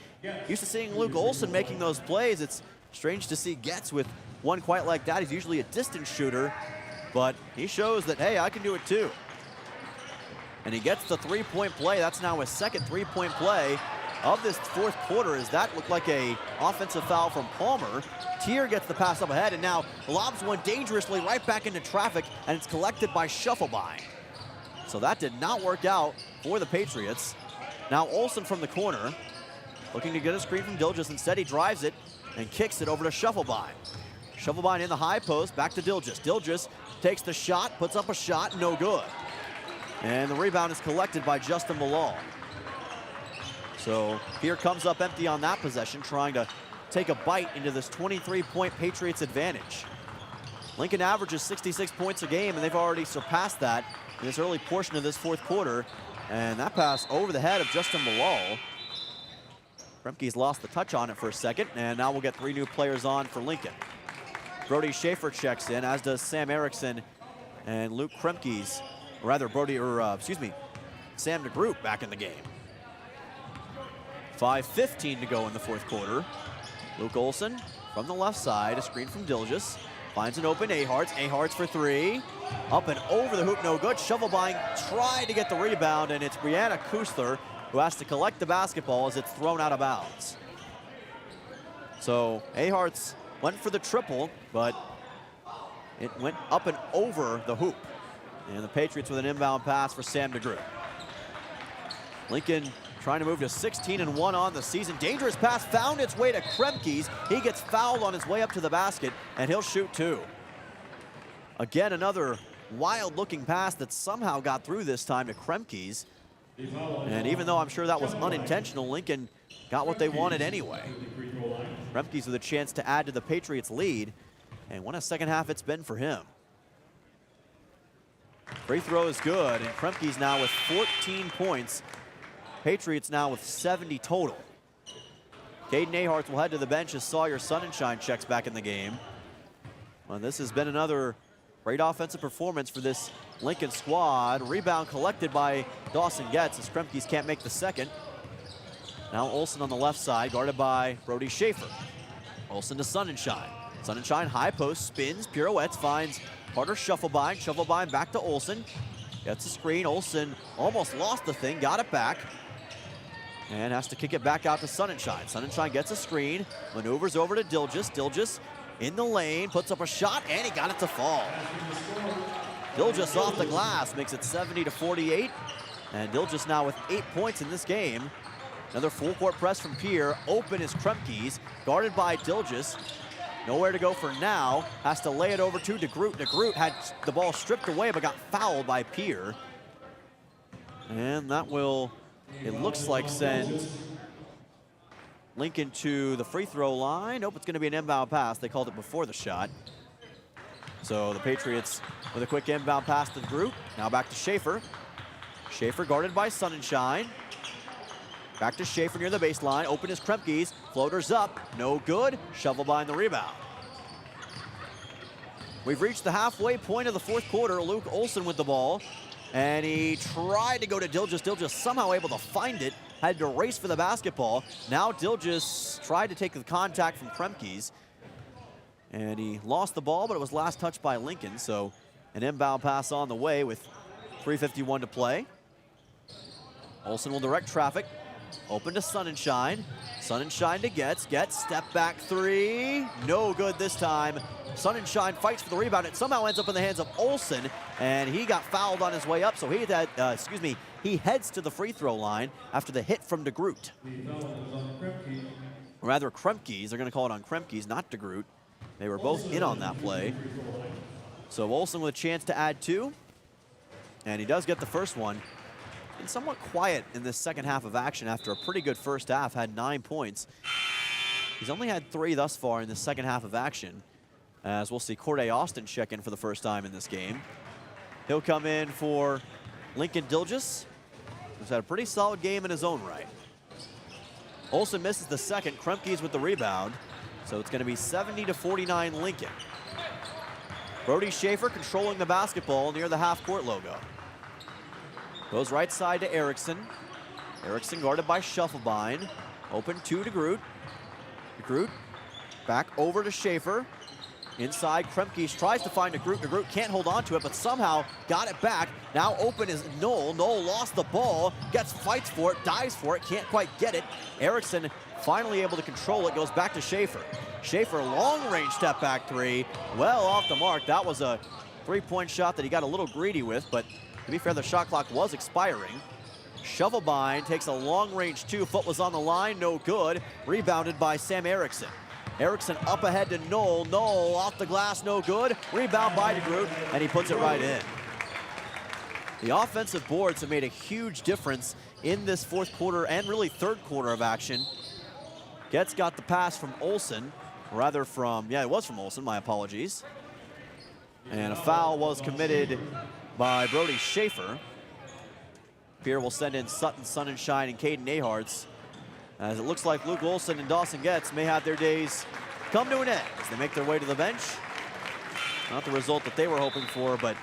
Used to seeing Luke Olson making those plays. It's strange to see Getz with one quite like that. He's usually a distance shooter, but he shows that, hey, I can do it too. And he gets the three-point play. That's now his second three-point play of this fourth quarter, as that looked like a offensive foul from Palmer. Pierre gets the pass up ahead and now lobs one dangerously right back into traffic, and it's collected by Shufflebein. So that did not work out for the Patriots. Now Olsen from the corner, looking to get a screen from Dilges. Instead, he drives it and kicks it over to Shufflebein. Shufflebein in the high post, back to Dilges. Dilges takes the shot, puts up a shot, no good. And the rebound is collected by Justin Malal. So Pierre comes up empty on that possession, trying to take a bite into this 23-point Patriots advantage. Lincoln averages 66 points a game, and they've already surpassed that in this early portion of this fourth quarter. And that pass over the head of Justin Malal. Kremke's lost the touch on it for a second, and now we'll get 3 new players on for Lincoln. Brody Schaefer checks in, as does Sam Erickson and Luke Kremke's, or rather Sam DeGroot back in the game. 5:15 to go in the fourth quarter. Luke Olsen from the left side, a screen from Dilges. Finds an open Aharts. Aharts for 3. Up and over the hoop, no good. Shufflebein tried to get the rebound, and it's Brianna Kusler who has to collect the basketball as it's thrown out of bounds. So Aharts went for the triple, but it went up and over the hoop. And the Patriots with an inbound pass for Sam DeGroot. Lincoln trying to move to 16-1 on the season. Dangerous pass found its way to Kremke's. He gets fouled on his way up to the basket, and he'll shoot 2. Again, another wild-looking pass that somehow got through this time to Kremke's. And even though I'm sure that was unintentional, Lincoln got what they wanted anyway. Kremke's with a chance to add to the Patriots' lead, and what a second half it's been for him. Free throw is good, and Kremke's now with 14 points. Patriots now with 70 total. Caden Aharts will head to the bench as Sawyer Sonnenschein checks back in the game. Well, this has been another great offensive performance for this Lincoln squad. Rebound collected by Dawson Getz as Kremke's can't make the second. Now Olsen on the left side, guarded by Brody Schaefer. Olsen to Sonnenschein. Sonnenschein high post, spins, pirouettes, finds Carter Shufflebein. Shufflebein back to Olsen. Gets a screen. Olsen almost lost the thing, got it back. And has to kick it back out to Sonnenschein. Sonnenschein gets a screen, maneuvers over to Dilges. Dilges in the lane, puts up a shot, and he got it to fall. Dilges off the glass, makes it 70-48. And Dilges now with 8 points in this game. Another full court press from Pierre. Open is Kremke's, guarded by Dilges. Nowhere to go for now. Has to lay it over to DeGroot. DeGroot had the ball stripped away but got fouled by Pierre. And that will, it looks like, send Lincoln to the free throw line. Nope, it's going to be an inbound pass. They called it before the shot. So the Patriots with a quick inbound pass to DeGroot. Now back to Schaefer. Schaefer guarded by Sonnenschein. Back to Schaefer near the baseline. Open is Kremke's. Floaters up. No good. Shufflebein the rebound. We've reached the halfway point of the fourth quarter. Luke Olsen with the ball. And he tried to go to Dilges. Dilges somehow able to find it. Had to race for the basketball. Now Dilges tried to take the contact from Kremke's. And he lost the ball, but it was last touched by Lincoln. So an inbound pass on the way with 3:51 to play. Olsen will direct traffic. Open to Sonnenschein. Sonnenschein to Getz. Getz, step back 3. No good this time. Sonnenschein fights for the rebound. It somehow ends up in the hands of Olsen, and he got fouled on his way up. So he heads to the free throw line after the hit from DeGroot. Or rather, Kremke's. They're going to call it on Kremke's, not DeGroot. They were both in on that play. So Olsen with a chance to add 2, and he does get the first one. Been somewhat quiet in this second half of action after a pretty good first half, had 9 points. He's only had 3 thus far in the second half of action, as we'll see Corday Austin check in for the first time in this game. He'll come in for Lincoln Dilges, who's had a pretty solid game in his own right. Olsen misses the second. Kremke's with the rebound, so it's going to be 70-49 Lincoln. Brody Schaefer controlling the basketball near the half-court logo. Goes right side to Erickson. Erickson guarded by Shufflebein. Open to DeGroot. DeGroot back over to Schaefer. Inside, Kremke tries to find a group. The group can't hold on to it, but somehow got it back. Now open is Knoll. Knoll lost the ball, fights for it, dives for it, can't quite get it. Erickson finally able to control it, goes back to Schaefer. Schaefer, long-range step-back three, well off the mark. That was a three-point shot that he got a little greedy with, but to be fair, the shot clock was expiring. Shovelbein takes a long-range two. Foot was on the line, no good. Rebounded by Sam Erickson. Erickson up ahead to Knoll. Knoll off the glass, no good. Rebound by DeGroot, and he puts it right in. The offensive boards have made a huge difference in this fourth quarter and really third quarter of action. Getz got the pass from Olsen, rather from, yeah, it was from Olsen, my apologies. And a foul was committed by Brody Schaefer. Pierre will send in Sutton, Sonnenschein, and Caden Aharts, as it looks like Luke Olsen and Dawson Getz may have their days come to an end as they make their way to the bench. Not the result that they were hoping for, but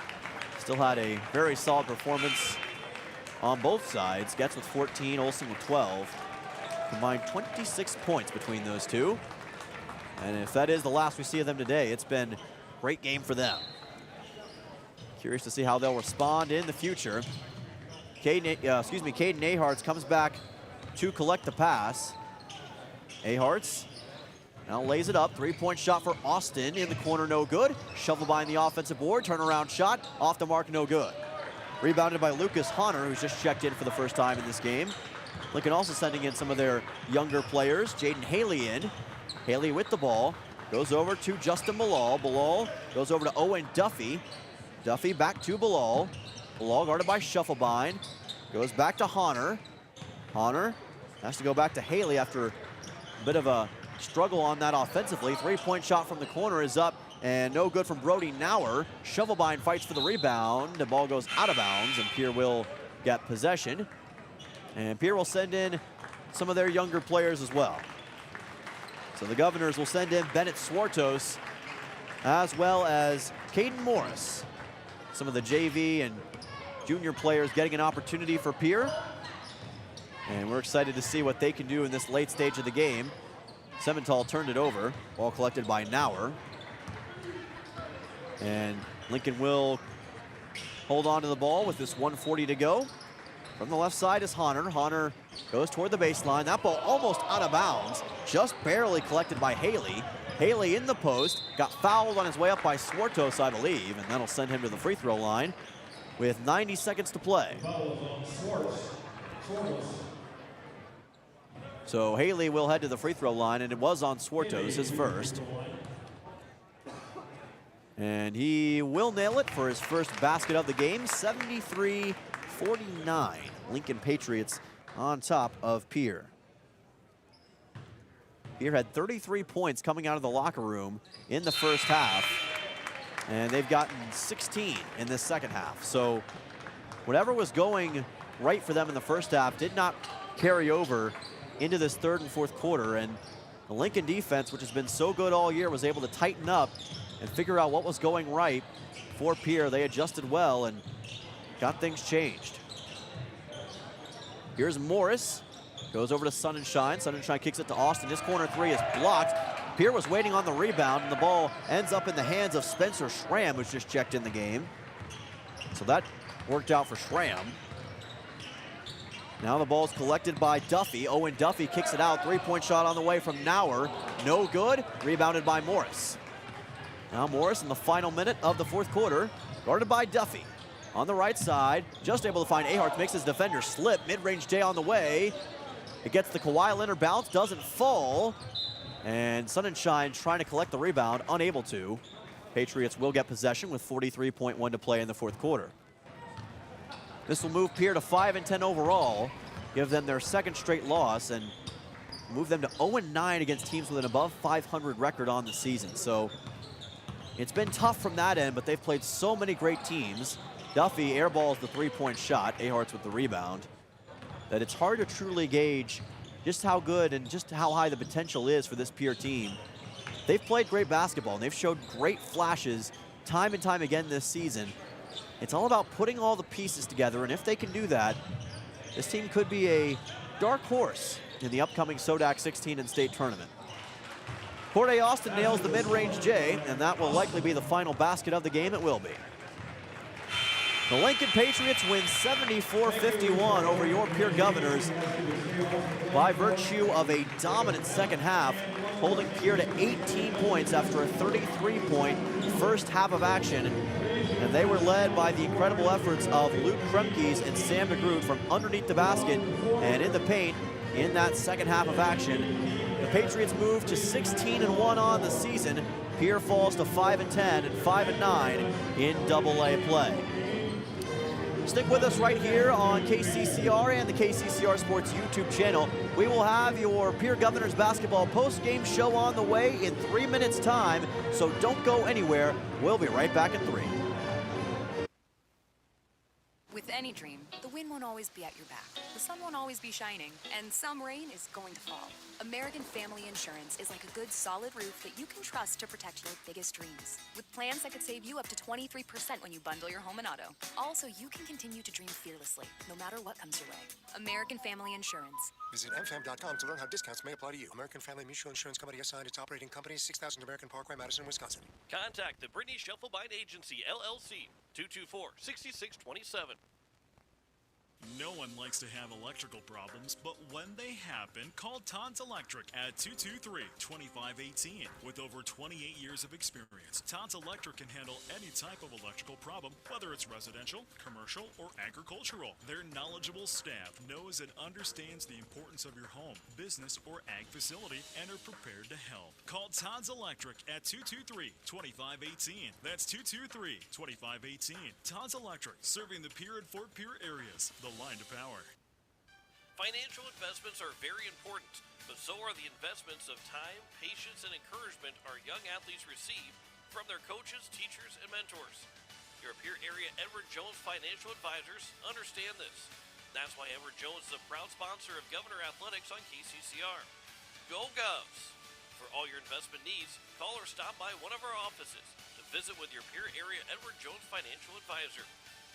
still had a very solid performance on both sides. Getz with 14, Olsen with 12. Combined 26 points between those two. And if that is the last we see of them today, it's been a great game for them. Curious to see how they'll respond in the future. Caden Aharts comes back to collect the pass. Aharts now lays it up. Three-point shot for Austin in the corner, no good. Shovelbein the offensive board, turnaround shot, off the mark, no good. Rebounded by Lucas Honor, who's just checked in for the first time in this game. Lincoln also sending in some of their younger players. Jaden Haley in. Haley with the ball, goes over to Justin Bilal. Bilal goes over to Owen Duffy. Duffy back to Bilal. Bilal guarded by Shovelbein. Goes back to Honor. Honor has to go back to Haley after a bit of a struggle on that offensively. Three-point shot from the corner is up and no good from Brody Nauer. Shovelbein fights for the rebound. The ball goes out of bounds and Pierre will get possession. And Pierre will send in some of their younger players as well. So the Governors will send in Bennett Swartos as well as Caden Morris. Some of the JV and junior players getting an opportunity for Pierre. And we're excited to see what they can do in this late stage of the game. Semental turned it over, ball collected by Nauer. And Lincoln will hold on to the ball with this 1:40 to go. From the left side is Honor. Honor goes toward the baseline. That ball almost out of bounds, just barely collected by Haley. Haley in the post, got fouled on his way up by Swartos, I believe, and that'll send him to the free throw line with 90 seconds to play. So Haley will head to the free throw line, and it was on Swartos, his first. And he will nail it for his first basket of the game, 73-49. Lincoln Patriots on top of Pierre. Pierre had 33 points coming out of the locker room in the first half, and they've gotten 16 in this second half. So whatever was going right for them in the first half did not carry over into this third and fourth quarter, and the Lincoln defense, which has been so good all year, was able to tighten up and figure out what was going right for Pierre. They adjusted well and got things changed. Here's Morris, goes over to Sonnenschein. Sonnenschein kicks it to Austin. His corner three is blocked. Pierre was waiting on the rebound, and the ball ends up in the hands of Spencer Schramm, who's just checked in the game. So that worked out for Schramm. Now the ball's collected by Duffy. Owen Duffy kicks it out. Three-point shot on the way from Nauer. No good. Rebounded by Morris. Now Morris in the final minute of the fourth quarter, guarded by Duffy. On the right side, just able to find Aharts, makes his defender slip. Mid-range J on the way. It gets the Kawhi Leonard bounce, doesn't fall. And Sonnenschein trying to collect the rebound, unable to. Patriots will get possession with 43.1 to play in the fourth quarter. This will move Pierre to 5-10 overall, give them their second straight loss, and move them to 0-9 against teams with an above 500 record on the season. So it's been tough from that end, but they've played so many great teams. Duffy airballs the three-point shot, Aharts with the rebound, that it's hard to truly gauge just how good and just how high the potential is for this Pierre team. They've played great basketball, and they've showed great flashes time and time again this season. It's all about putting all the pieces together, and if they can do that, this team could be a dark horse in the upcoming SODAC 16 and state tournament. Corday Austin nails the mid-range J, and that will likely be the final basket of the game. It will be. The Lincoln Patriots win 74-51 over your Pierre Governors by virtue of a dominant second half, holding Pierre to 18 points after a 33-point first half of action. And they were led by the incredible efforts of Luke Kremkes and Sam DeGroot from underneath the basket and in the paint in that second half of action. The Patriots move to 16-1 on the season. Pierre falls to 5-10 and 5-9 in AA play. Stick with us right here on KCCR and the KCCR Sports YouTube channel. We will have your Pierre Governors basketball post-game show on the way in 3 minutes' time, so don't go anywhere. We'll be right back in 3. With any dream, the wind won't always be at your back, the sun won't always be shining, and some rain is going to fall. American Family Insurance is like a good, solid roof that you can trust to protect your biggest dreams. With plans that could save you up to 23% when you bundle your home and auto. Also, you can continue to dream fearlessly, no matter what comes your way. American Family Insurance. Visit mfam.com to learn how discounts may apply to you. American Family Mutual Insurance Company assigned its operating company, 6000 American Parkway, Madison, Wisconsin. Contact the Brittany Shufflebine Agency, LLC, 224-6627. No one likes to have electrical problems, but when they happen, call Todd's Electric at 223-2518. With over 28 years of experience, Todd's Electric can handle any type of electrical problem, whether it's residential, commercial, or agricultural. Their knowledgeable staff knows and understands the importance of your home, business, or ag facility and are prepared to help. Call Todd's Electric at 223-2518. That's 223-2518. Todd's Electric, serving the Pierre and Fort Pierre areas. The line to power. Financial investments are very important, but so are the investments of time, patience, and encouragement our young athletes receive from their coaches, teachers, and mentors. Your Pierre area Edward Jones Financial Advisors understand this. That's why Edward Jones is a proud sponsor of Governor Athletics on KCCR. Go Govs! For all your investment needs, call or stop by one of our offices to visit with your Pierre area Edward Jones Financial Advisor.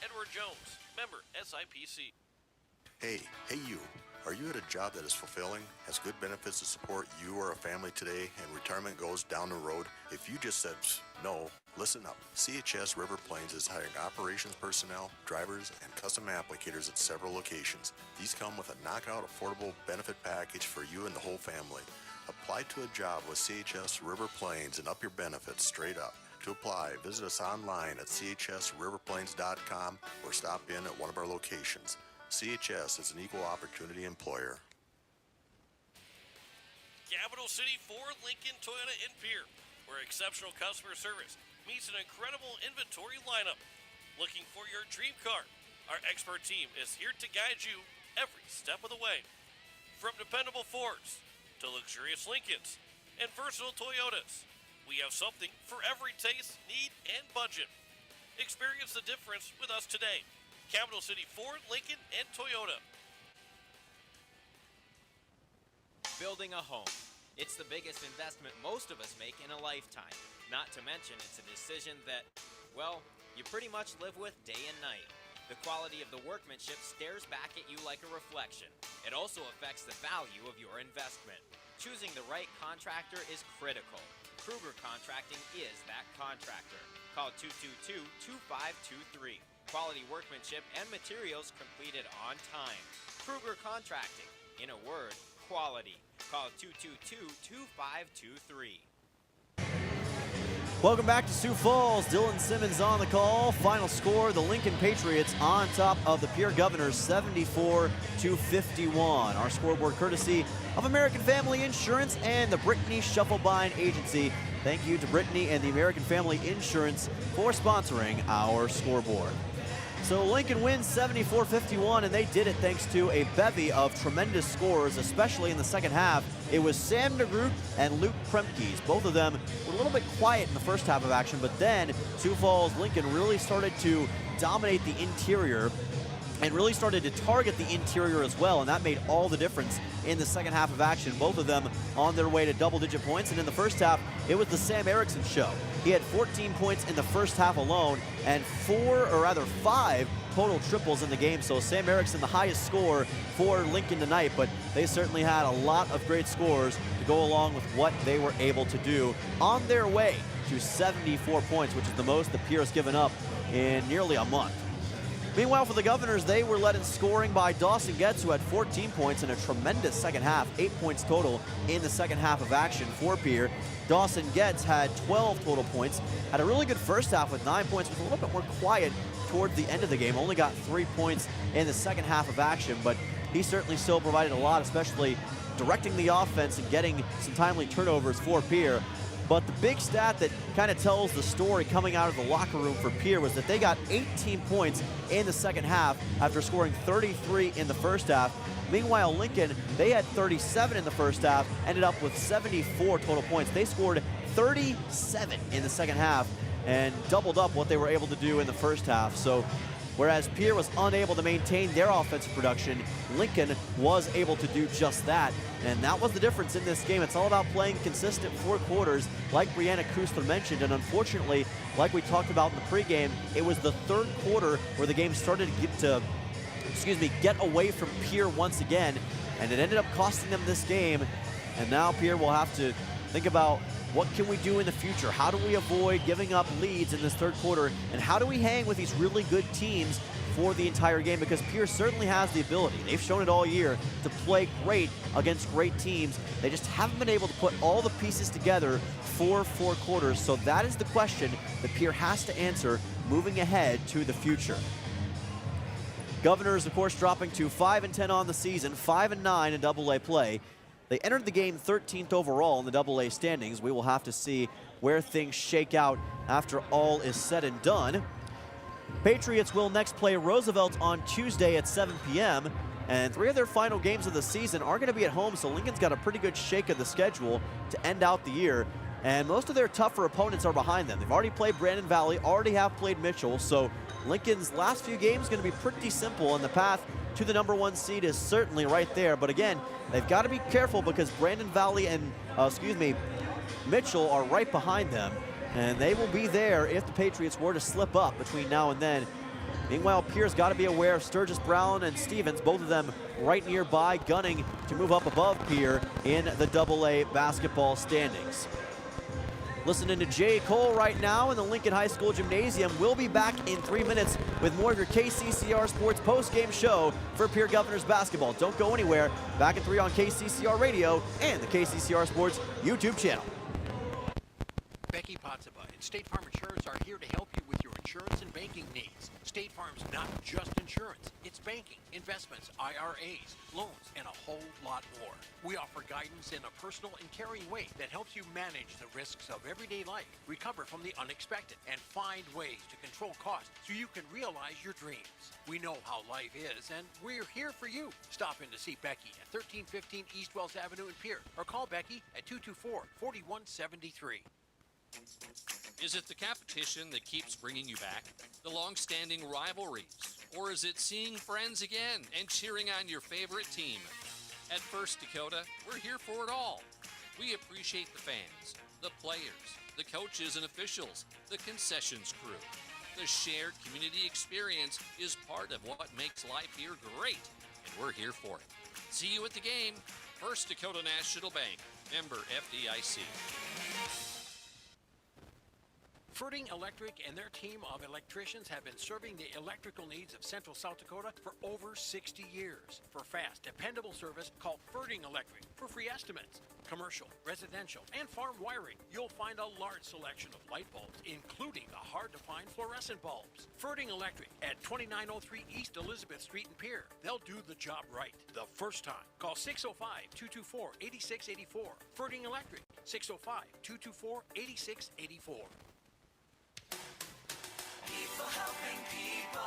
Edward Jones, member SIPC. Hey you. Are you at a job that is fulfilling, has good benefits to support you or a family today, and retirement goes down the road? If you just said no, listen up. CHS River Plains is hiring operations personnel, drivers, and custom applicators at several locations. These come with a knockout affordable benefit package for you and the whole family. Apply to a job with CHS River Plains and up your benefits straight up. To apply, visit us online at chsriverplains.com or stop in at one of our locations. CHS is an equal opportunity employer. Capital City Ford, Lincoln, Toyota, and Pierre, where exceptional customer service meets an incredible inventory lineup. Looking for your dream car? Our expert team is here to guide you every step of the way. From dependable Fords to luxurious Lincolns and versatile Toyotas, we have something for every taste, need, and budget. Experience the difference with us today. Capital City Ford, Lincoln, and Toyota. Building a home. It's the biggest investment most of us make in a lifetime. Not to mention, it's a decision that, well, you pretty much live with day and night. The quality of the workmanship stares back at you like a reflection. It also affects the value of your investment. Choosing the right contractor is critical. Kruger Contracting is that contractor. Call 222-2523. Quality workmanship and materials completed on time. Kruger Contracting. In a word, quality. Call 222-2523. Welcome back to Sioux Falls. Dylan Simmons on the call. Final score, the Lincoln Patriots on top of the Pierre Governors, 74-51. Our scoreboard courtesy of American Family Insurance and the Brittany Shufflebine Agency. Thank you to Brittany and the American Family Insurance for sponsoring our scoreboard. So Lincoln wins 74-51, and they did it thanks to a bevy of tremendous scores, especially in the second half. It was Sam DeGroot and Luke Kremkes. Both of them were a little bit quiet in the first half of action, but then Sioux Falls Lincoln really started to dominate the interior and really started to target the interior as well, and that made all the difference in the second half of action. Both of them on their way to double-digit points, and in the first half, it was the Sam Erickson show. He had 14 points in the first half alone, and 5 total triples in the game, so Sam Erickson the highest score for Lincoln tonight, but they certainly had a lot of great scores to go along with what they were able to do on their way to 74 points, which is the most that Pierre has given up in nearly a month. Meanwhile, for the Governors, they were led in scoring by Dawson Getz, who had 14 points in a tremendous second half, 8 points total in the second half of action for Pierre. Dawson Getz had 12 total points, had a really good first half with 9 points, was a little bit more quiet towards the end of the game, only got 3 points in the second half of action, but he certainly still provided a lot, especially directing the offense and getting some timely turnovers for Pierre. But the big stat that kind of tells the story coming out of the locker room for Pierre was that they got 18 points in the second half after scoring 33 in the first half. Meanwhile, Lincoln, they had 37 in the first half, ended up with 74 total points. They scored 37 in the second half and doubled up what they were able to do in the first half. So whereas Pierre was unable to maintain their offensive production, Lincoln was able to do just that. And that was the difference in this game. It's all about playing consistent 4 quarters, like Brianna Kusler mentioned. And unfortunately, like we talked about in the pregame, it was the third quarter where the game started to get away from Pierre once again. And it ended up costing them this game. And now Pierre will have to think about, what can we do in the future? How do we avoid giving up leads in this third quarter? And how do we hang with these really good teams for the entire game? Because Pierre certainly has the ability. They've shown it all year to play great against great teams. They just haven't been able to put all the pieces together for 4 quarters. So that is the question that Pierre has to answer moving ahead to the future. Governors, of course, dropping to 5-10 on the season, 5-9 in AA play. They entered the game 13th overall in the AA standings. We will have to see where things shake out after all is said and done. Patriots will next play Roosevelt on Tuesday at 7 p.m. And 3 of their final games of the season are going to be at home, so Lincoln's got a pretty good shake of the schedule to end out the year. And most of their tougher opponents are behind them. They've already played Brandon Valley, already have played Mitchell, so Lincoln's last few games going to be pretty simple, and the path to the #1 seed is certainly right there. But again, they've got to be careful because Brandon Valley and, Mitchell are right behind them, and they will be there if the Patriots were to slip up between now and then. Meanwhile, Pierre's got to be aware of Sturgis Brown and Stevens, both of them right nearby, gunning to move up above Pierre in the AA basketball standings. Listening to Jay Cole right now in the Lincoln High School Gymnasium. We'll be back in 3 minutes with more of your KCCR Sports post-game show for Pierre Governors basketball. Don't go anywhere. Back at 3 on KCCR Radio and the KCCR Sports YouTube channel. Becky Pottsaba and State Farm Insurance are here to help you with your insurance and banking needs. State Farm's not just insurance. It's banking, investments, IRAs, loans, and a whole lot more. We offer guidance in a personal and caring way that helps you manage the risks of everyday life, recover from the unexpected, and find ways to control costs so you can realize your dreams. We know how life is, and we're here for you. Stop in to see Becky at 1315 East Wells Avenue in Pierre, or call Becky at 224-4173. Is it the competition that keeps bringing you back? The long-standing rivalries? Or is it seeing friends again and cheering on your favorite team? At First Dakota, we're here for it all. We appreciate the fans, the players, the coaches and officials, the concessions crew. The shared community experience is part of what makes life here great, and we're here for it. See you at the game. First Dakota National Bank, member FDIC. Ferding Electric and their team of electricians have been serving the electrical needs of Central South Dakota for over 60 years. For fast, dependable service, call Ferding Electric for free estimates. Commercial, residential, and farm wiring. You'll find a large selection of light bulbs, including the hard-to-find fluorescent bulbs. Ferding Electric at 2903 East Elizabeth Street in Pierre. They'll do the job right the first time. Call 605-224-8684. Ferding Electric, 605-224-8684. People helping people.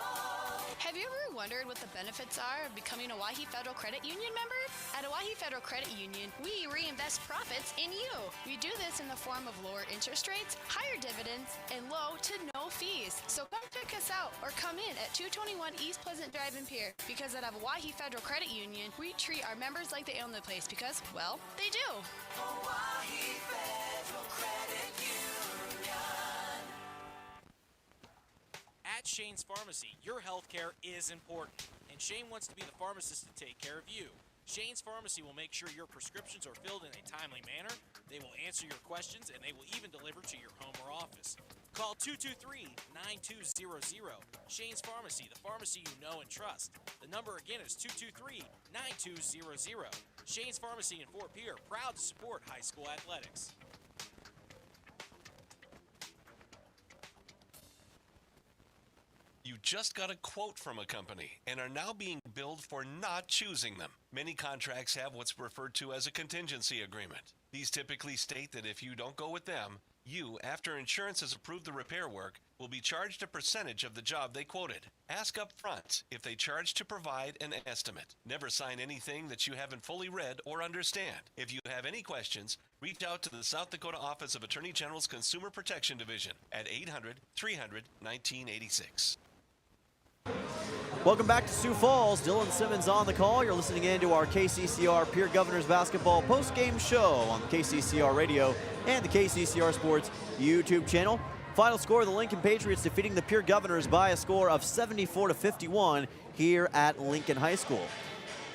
Have you ever wondered what the benefits are of becoming a Owyhee Federal Credit Union member? At Owyhee Federal Credit Union, we reinvest profits in you. We do this in the form of lower interest rates, higher dividends, and low to no fees. So come check us out or come in at 221 East Pleasant Drive in Pierre, because at Owyhee Federal Credit Union, we treat our members like they own the place because, well, they do. Owyhee Federal Credit Union. At At Shane's Pharmacy, your health care is important, and Shane wants to be the pharmacist to take care of you. Shane's Pharmacy will make sure your prescriptions are filled in a timely manner, they will answer your questions, and they will even deliver to your home or office. Call 223-9200. Shane's Pharmacy, the pharmacy you know and trust. The number again is 223-9200. Shane's Pharmacy in Fort Pierre, proud to support high school athletics. You just got a quote from a company and are now being billed for not choosing them. Many contracts have what's referred to as a contingency agreement. These typically state that if you don't go with them, you, after insurance has approved the repair work, will be charged a percentage of the job they quoted. Ask up front if they charge to provide an estimate. Never sign anything that you haven't fully read or understand. If you have any questions, reach out to the South Dakota Office of Attorney General's Consumer Protection Division at 800-300-1986. Welcome back to Sioux Falls. Dylan Simmons on the call. You're listening in to our KCCR Pierre Governors Basketball post-game show on the KCCR Radio and the KCCR Sports YouTube channel. Final score, the Lincoln Patriots defeating the Pierre Governors by a score of 74-51 here at Lincoln High School.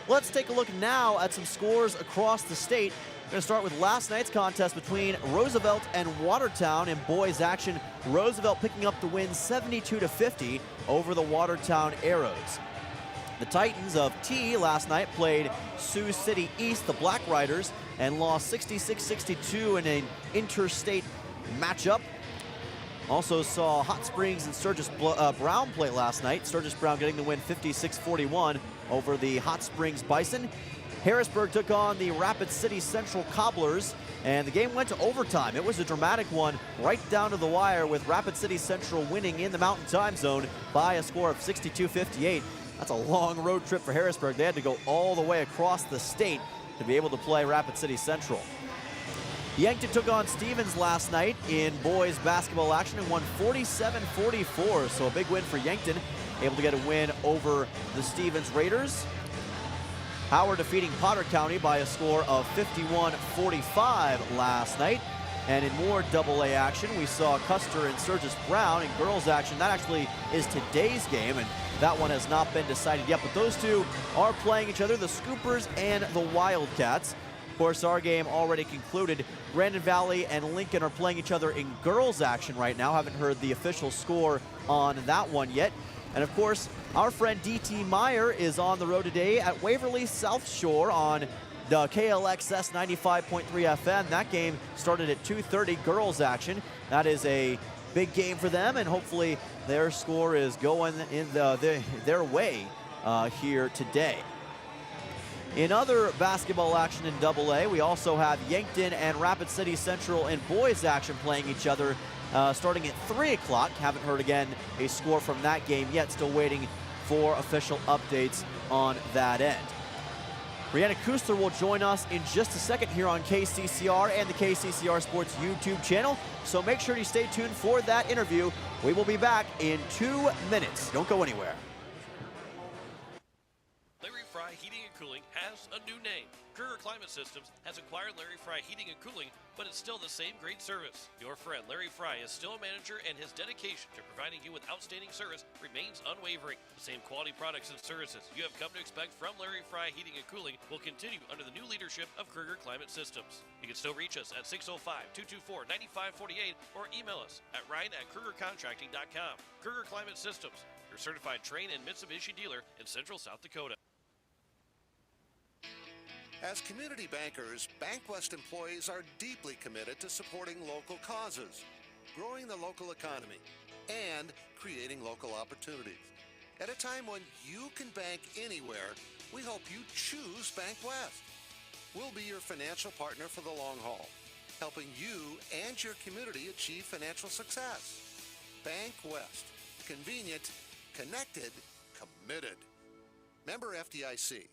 Let's take a look now at some scores across the state. We're going to start with last night's contest between Roosevelt and Watertown in boys action. Roosevelt picking up the win 72-50 over the Watertown Arrows. The Titans of T last night played Sioux City East, the Black Riders, and lost 66-62 in an interstate matchup. Also saw Hot Springs and Sturgis Brown play last night. Sturgis Brown getting the win 56-41 over the Hot Springs Bison. Harrisburg took on the Rapid City Central Cobblers, and the game went to overtime. It was a dramatic one right down to the wire, with Rapid City Central winning in the Mountain Time Zone by a score of 62-58. That's a long road trip for Harrisburg. They had to go all the way across the state to be able to play Rapid City Central. Yankton took on Stevens last night in boys basketball action and won 47-44, so a big win for Yankton, able to get a win over the Stevens Raiders. Howard defeating Potter County by a score of 51-45 last night. And in more AA action, we saw Custer and Sturgis Brown in girls action. That actually is today's game, and that one has not been decided yet. But those two are playing each other, the Scoopers and the Wildcats. Of course, our game already concluded. Brandon Valley and Lincoln are playing each other in girls action right now. Haven't heard the official score on that one yet. And of course, our friend D.T. Meyer is on the road today at Waverly South Shore on the KLXS 95.3 FM. That game started at 2:30, girls action. That is a big game for them, and hopefully their score is going in their way here today. In other basketball action in AA, we also have Yankton and Rapid City Central in boys action playing each other starting at 3 o'clock. Haven't heard again a score from that game yet. Still waiting for official updates on that end. Brianna Kuster will join us in just a second here on KCCR and the KCCR Sports YouTube channel. So make sure you stay tuned for that interview. We will be back in 2 minutes. Don't go anywhere. Larry Fry Heating and Cooling has a new name. Kruger Climate Systems has acquired Larry Fry Heating and Cooling, but it's still the same great service. Your friend Larry Fry is still a manager, and his dedication to providing you with outstanding service remains unwavering. The same quality products and services you have come to expect from Larry Fry Heating and Cooling will continue under the new leadership of Kruger Climate Systems. You can still reach us at 605-224-9548 or email us at ryan@krugercontracting.com. Kruger Climate Systems, your certified Trane and Mitsubishi dealer in Central South Dakota. As community bankers, BankWest employees are deeply committed to supporting local causes, growing the local economy, and creating local opportunities. At a time when you can bank anywhere, we hope you choose BankWest. We'll be your financial partner for the long haul, helping you and your community achieve financial success. BankWest. Convenient, connected, committed. Member FDIC.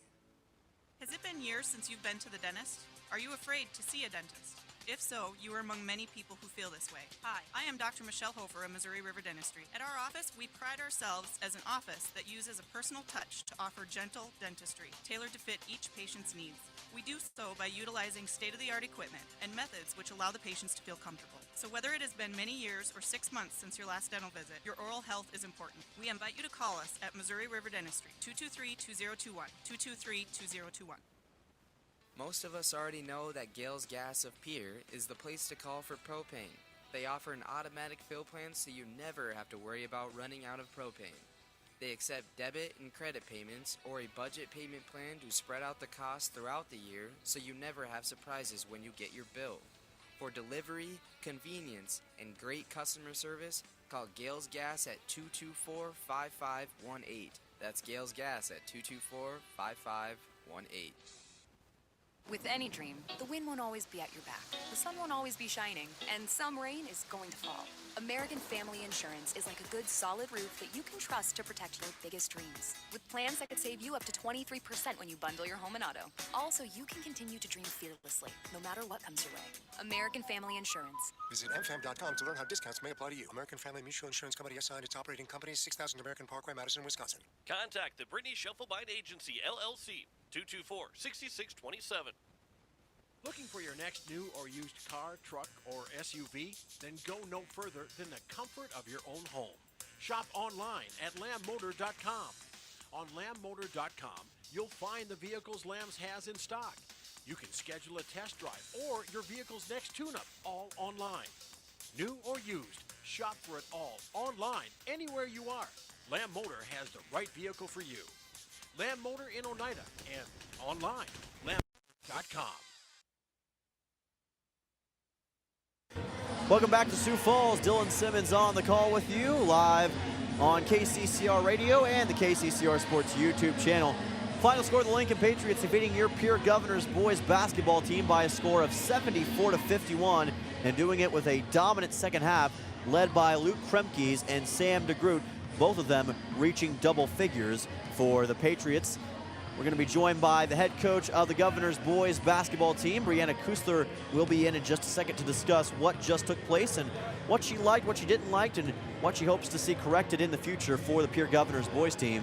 Has it been years since you've been to the dentist? Are you afraid to see a dentist? If so, you are among many people who feel this way. Hi, I am Dr. Michelle Hofer of Missouri River Dentistry. At our office, we pride ourselves as an office that uses a personal touch to offer gentle dentistry, tailored to fit each patient's needs. We do so by utilizing state-of-the-art equipment and methods which allow the patients to feel comfortable. So whether it has been many years or 6 months since your last dental visit, your oral health is important. We invite you to call us at Missouri River Dentistry, 223-2021, 223-2021. Most of us already know that Gales Gas of Pierre is the place to call for propane. They offer an automatic fill plan so you never have to worry about running out of propane. They accept debit and credit payments or a budget payment plan to spread out the cost throughout the year so you never have surprises when you get your bill. For delivery, convenience, and great customer service, call Gales Gas at 224-5518. That's Gales Gas at 224-5518. With any dream, the wind won't always be at your back, the sun won't always be shining, and some rain is going to fall. American Family Insurance is like a good solid roof that you can trust to protect your biggest dreams. With plans that could save you up to 23% when you bundle your home and auto. Also, you can continue to dream fearlessly, no matter what comes your way. American Family Insurance. Visit mfam.com to learn how discounts may apply to you. American Family Mutual Insurance Company assigned its operating company, 6000 American Parkway, Madison, Wisconsin. Contact the Brittany Shufflebine Agency, LLC, 224-6627. Looking for your next new or used car, truck, or SUV? Then go no further than the comfort of your own home. Shop online at lambmotor.com. On lambmotor.com, you'll find the vehicles Lambs has in stock. You can schedule a test drive or your vehicle's next tune-up, all online. New or used, shop for it all online, anywhere you are. Lamb Motor has the right vehicle for you. Lamb Motor in Oneida and online, lambmotor.com. Welcome back to Sioux Falls. Dylan Simmons on the call with you live on KCCR Radio and the KCCR Sports YouTube channel. Final score, the Lincoln Patriots defeating your Pierre Governors boys basketball team by a score of 74-51 and doing it with a dominant second half led by Luke Kremkes and Sam DeGroot, both of them reaching double figures for the Patriots. We're going to be joined by the head coach of the Governors boys basketball team. Brianna Kusler will be in just a second to discuss what just took place and what she liked, what she didn't like, and what she hopes to see corrected in the future for the Pierre Governors boys team.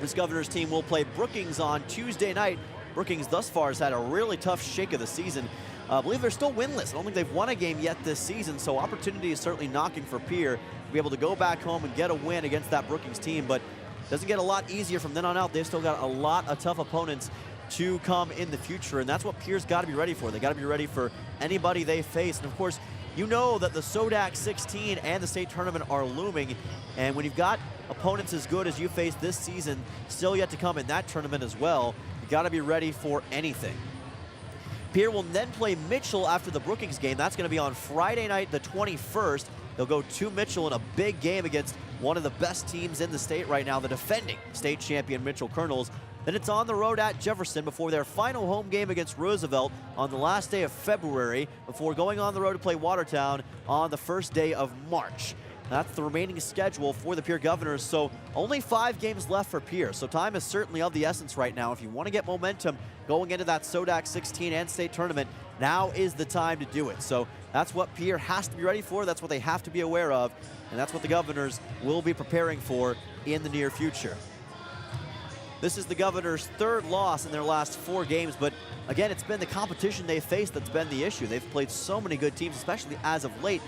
This Governors team will play Brookings on Tuesday night. Brookings thus far has had a really tough shake of the season. I believe they're still winless. I don't think they've won a game yet this season, so opportunity is certainly knocking for Pierre to be able to go back home and get a win against that Brookings team, but doesn't get a lot easier from then on out. They've still got a lot of tough opponents to come in the future, and that's what Pierre's got to be ready for. They got to be ready for anybody they face. And of course, you know that the SODAC 16 and the state tournament are looming, and when you've got opponents as good as you faced this season still yet to come in that tournament as well, you got to be ready for anything. Pierre will then play Mitchell after the Brookings game. That's going to be on Friday night, the 21st. They'll go to Mitchell in a big game against one of the best teams in the state right now, the defending state champion Mitchell Colonels. Then it's on the road at Jefferson before their final home game against Roosevelt on the last day of February, before going on the road to play Watertown on the first day of March. That's the remaining schedule for the Pierre Governors, so only 5 games left for Pierre. So time is certainly of the essence right now. If you want to get momentum going into that SODAC 16 and state tournament, now is the time to do it. So that's what Pierre has to be ready for. That's what they have to be aware of, and that's what the Governors will be preparing for in the near future. This is the Governors' 3rd loss in their last 4 games, but again, it's been the competition they faced that's been the issue. They've played so many good teams, especially as of late,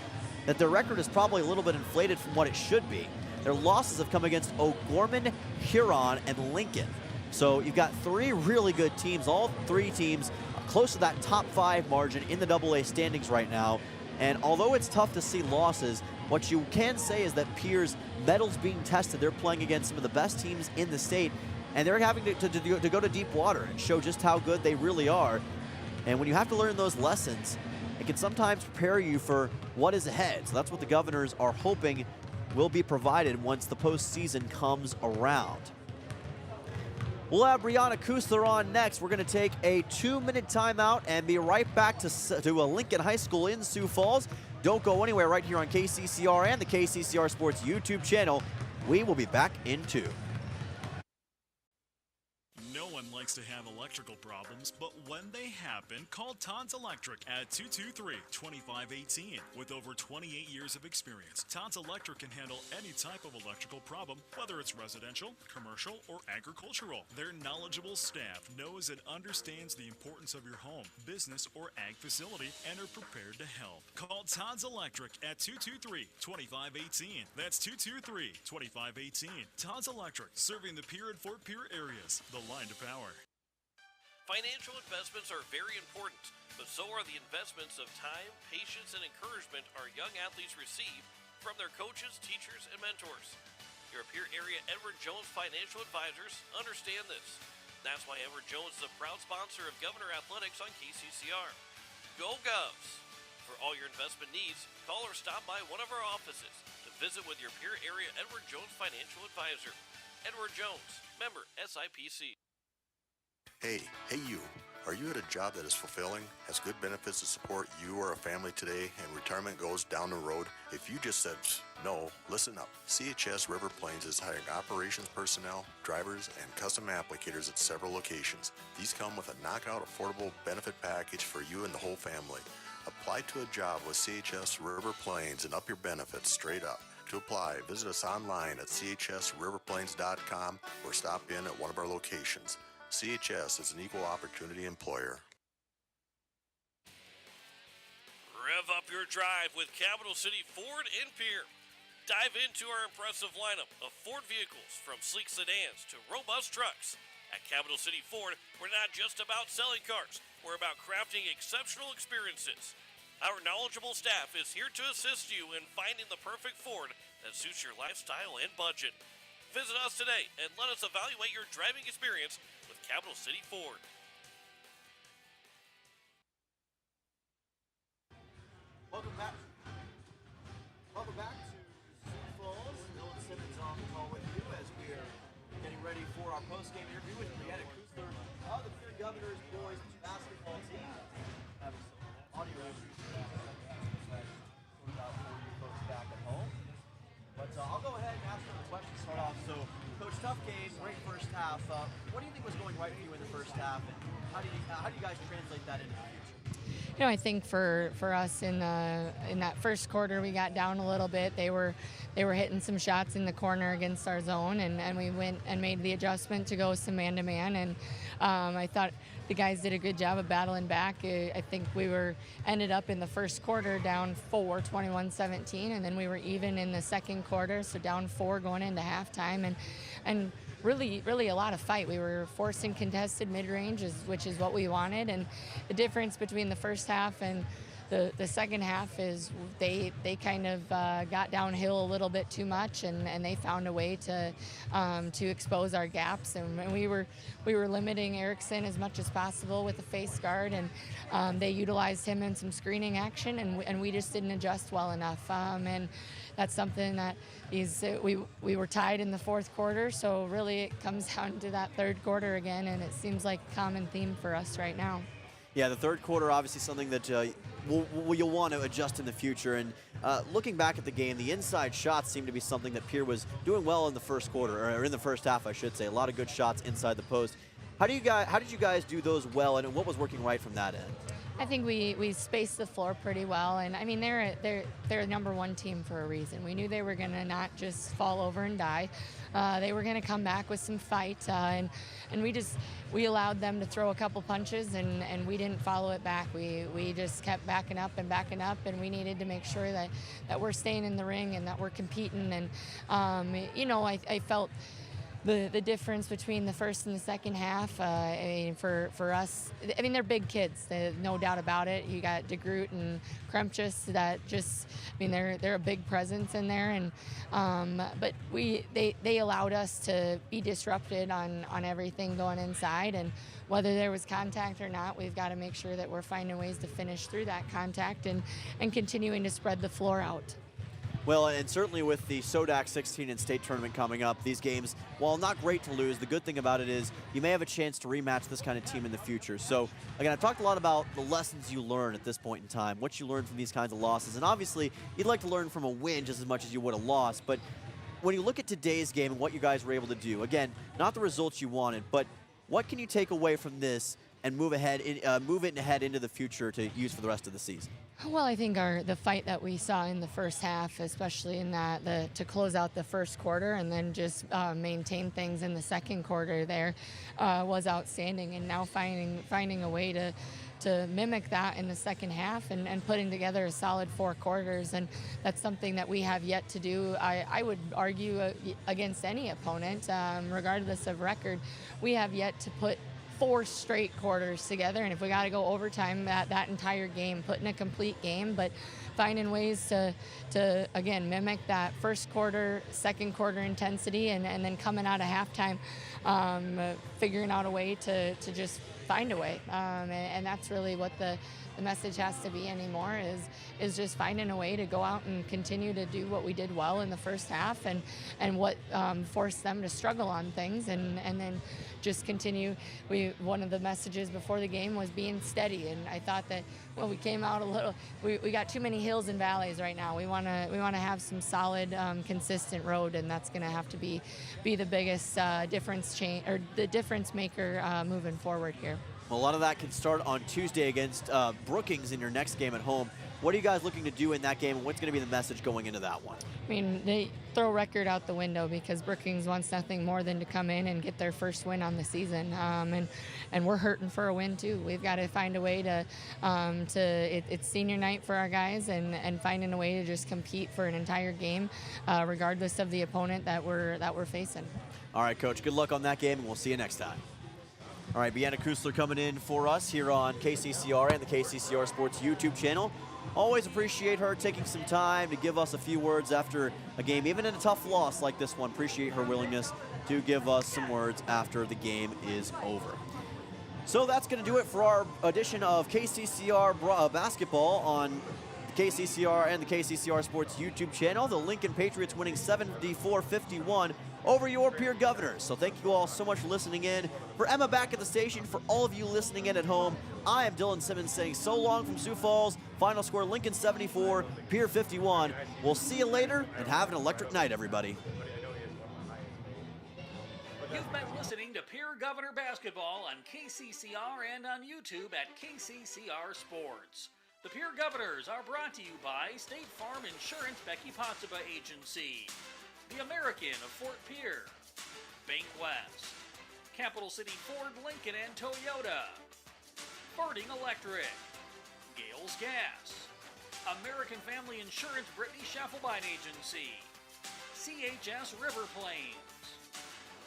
that their record is probably a little bit inflated from what it should be. Their losses have come against O'Gorman, Huron, and Lincoln. So you've got 3 really good teams, all 3 teams close to that top 5 margin in the AA standings right now. And although it's tough to see losses, what you can say is that Pierre's metal's being tested. They're playing against some of the best teams in the state, and they're having to go to deep water and show just how good they really are. And when you have to learn those lessons, it can sometimes prepare you for what is ahead. So that's what the Governors are hoping will be provided once the postseason comes around. We'll have Brianna Kusler on next. We're going to take a 2-minute timeout and be right back to Lincoln High School in Sioux Falls. Don't go anywhere, right here on KCCR and the KCCR Sports YouTube channel. We will be back in 2. No one likes to have electric electrical problems, but when they happen, call Todd's Electric at 223-2518. With over 28 years of experience, Todd's Electric can handle any type of electrical problem, whether it's residential, commercial, or agricultural. Their knowledgeable staff knows and understands the importance of your home, business, or ag facility and are prepared to help. Call Todd's Electric at 223-2518. That's 223-2518. Todd's Electric, serving the Pierre and Fort Pierre areas. The line to power. Financial investments are very important, but so are the investments of time, patience, and encouragement our young athletes receive from their coaches, teachers, and mentors. Your Pierre area Edward Jones Financial Advisors understand this. That's why Edward Jones is a proud sponsor of Governor Athletics on KCCR. Go Govs! For all your investment needs, call or stop by one of our offices to visit with your Pierre area Edward Jones Financial Advisor. Edward Jones, member SIPC. Hey you. Are you at a job that is fulfilling, has good benefits to support you or a family today, and retirement goes down the road? If you just said no, listen up. CHS River Plains is hiring operations personnel, drivers, and custom applicators at several locations. These come with a knockout affordable benefit package for you and the whole family. Apply to a job with CHS River Plains and up your benefits straight up. To apply, visit us online at chsriverplains.com or stop in at one of our locations. CHS is an equal opportunity employer. Rev up your drive with Capital City Ford in Pierre. Dive into our impressive lineup of Ford vehicles, from sleek sedans to robust trucks. At Capital City Ford, we're not just about selling cars, we're about crafting exceptional experiences. Our knowledgeable staff is here to assist you in finding the perfect Ford that suits your lifestyle and budget. Visit us today and let us evaluate your driving experience with Capital City Ford. Welcome back. Welcome back to Sioux Falls. Dylan Simmons on the call with you as we are getting ready for our post-game interview with Brianna Kusler of the Pierre Governors boys basketball team. Having some audio issues sorted out for you folks back at home. But I'll go ahead and ask them the question to start off. So, Coach, tough game, great first half. What do you think was going right for you in the first half, and how do you guys translate that into the future? You know, I think for us in that first quarter, we got down a little bit. They were hitting some shots in the corner against our zone, and we went and made the adjustment to go some man-to-man, and I thought the guys did a good job of battling back. I think we ended up in the first quarter down 4, 21-17, and then we were even in the second quarter, so down 4 going into halftime, and really a lot of fight. We were forcing contested mid-range, which is what we wanted, and the difference between the first half and the second half is they kind of got downhill a little bit too much, and they found a way to expose our gaps, and we were limiting Erickson as much as possible with the face guard, and they utilized him in some screening action, and we just didn't adjust well enough, and that's something that we were tied in the fourth quarter, so really it comes down to that third quarter again, and it seems like a common theme for us right now. Yeah, the third quarter, obviously something that you'll want to adjust in the future. And looking back at the game, the inside shots seemed to be something that Pierre was doing well in the first quarter, or in the first half, I should say. A lot of good shots inside the post. How did you guys do those well, and what was working right from that end? I think we spaced the floor pretty well, and I mean they're a number one team for a reason. We knew they were going to not just fall over and die. They were going to come back with some fight, and we allowed them to throw a couple punches, and we didn't follow it back. We just kept backing up, and we needed to make sure that we're staying in the ring and that we're competing. And I felt the difference between the first and the second half. I mean, for us, I mean, they're big kids, no doubt about it. You got DeGroot and Kremchus that just, I mean, they're a big presence in there, and but they allowed us to be disrupted on everything going inside, and whether there was contact or not, we've got to make sure that we're finding ways to finish through that contact and continuing to spread the floor out. Well, and certainly with the SODAC 16 and state tournament coming up, these games, while not great to lose, the good thing about it is you may have a chance to rematch this kind of team in the future. So, again, I've talked a lot about the lessons you learn at this point in time, what you learn from these kinds of losses. And obviously, you'd like to learn from a win just as much as you would a loss. But when you look at today's game and what you guys were able to do, again, not the results you wanted, but What can you take away from this and move it ahead into the future to use for the rest of the season? Well, I think the fight that we saw in the first half, especially in to close out the first quarter and then just maintain things in the second quarter there, was outstanding. And now finding a way to mimic that in the second half and putting together a solid 4 quarters. And that's something that we have yet to do. I would argue against any opponent, regardless of record. We have yet to put 4 straight quarters together, and if we got to go overtime, that entire game, putting a complete game, but finding ways to again mimic that first quarter, second quarter intensity, and then coming out of halftime, figuring out a way to just find a way, and that's really what the message has to be anymore is just finding a way to go out and continue to do what we did well in the first half and what forced them to struggle on things and then just continue. One of the messages before the game was being steady, and I thought that we came out a little. We got too many hills and valleys right now. We want to have some solid, consistent road, and that's going to have to be the biggest difference maker moving forward here. Well, a lot of that can start on Tuesday against Brookings in your next game at home. What are you guys looking to do in that game, and what's going to be the message going into that one? I mean, they throw record out the window because Brookings wants nothing more than to come in and get their first win on the season, and we're hurting for a win too. We've got to find a way it's senior night for our guys, and finding a way to just compete for an entire game, regardless of the opponent that we're facing. All right, Coach. Good luck on that game, and we'll see you next time. All right, Bianna Kusler coming in for us here on KCCR and the KCCR Sports YouTube channel. Always appreciate her taking some time to give us a few words after a game, even in a tough loss like this one. Appreciate her willingness to give us some words after the game is over. So that's going to do it for our edition of KCCR basketball on the KCCR and the KCCR Sports YouTube channel. The Lincoln Patriots winning 74-51 over your Pierre Governors. So thank you all so much for listening in. For Emma back at the station, for all of you listening in at home, I am Dylan Simmons saying so long from Sioux Falls. Final score, Lincoln 74, Pierre 51. We'll see you later, and have an electric night, everybody. You've been listening to Pierre Governor Basketball on KCCR and on YouTube at KCCR Sports. The Pierre Governors are brought to you by State Farm Insurance Becky Potsuba Agency, the American of Fort Pierre, Bank West, Capital City Ford, Lincoln, and Toyota, Birding Electric, Gales Gas, American Family Insurance Brittany Schaffelbein Agency, CHS River Plains,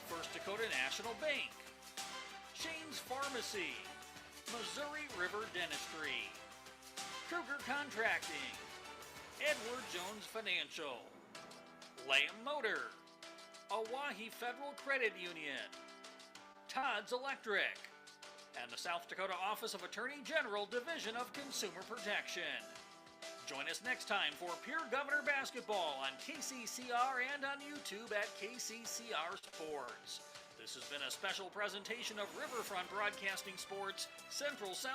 First Dakota National Bank, Shane's Pharmacy, Missouri River Dentistry, Kruger Contracting, Edward Jones Financial, Lamb Motor, Owyhee Federal Credit Union, Todd's Electric, and the South Dakota Office of Attorney General Division of Consumer Protection. Join us next time for Pierre Governor Basketball on KCCR and on YouTube at KCCR Sports. This has been a special presentation of Riverfront Broadcasting Sports, Central South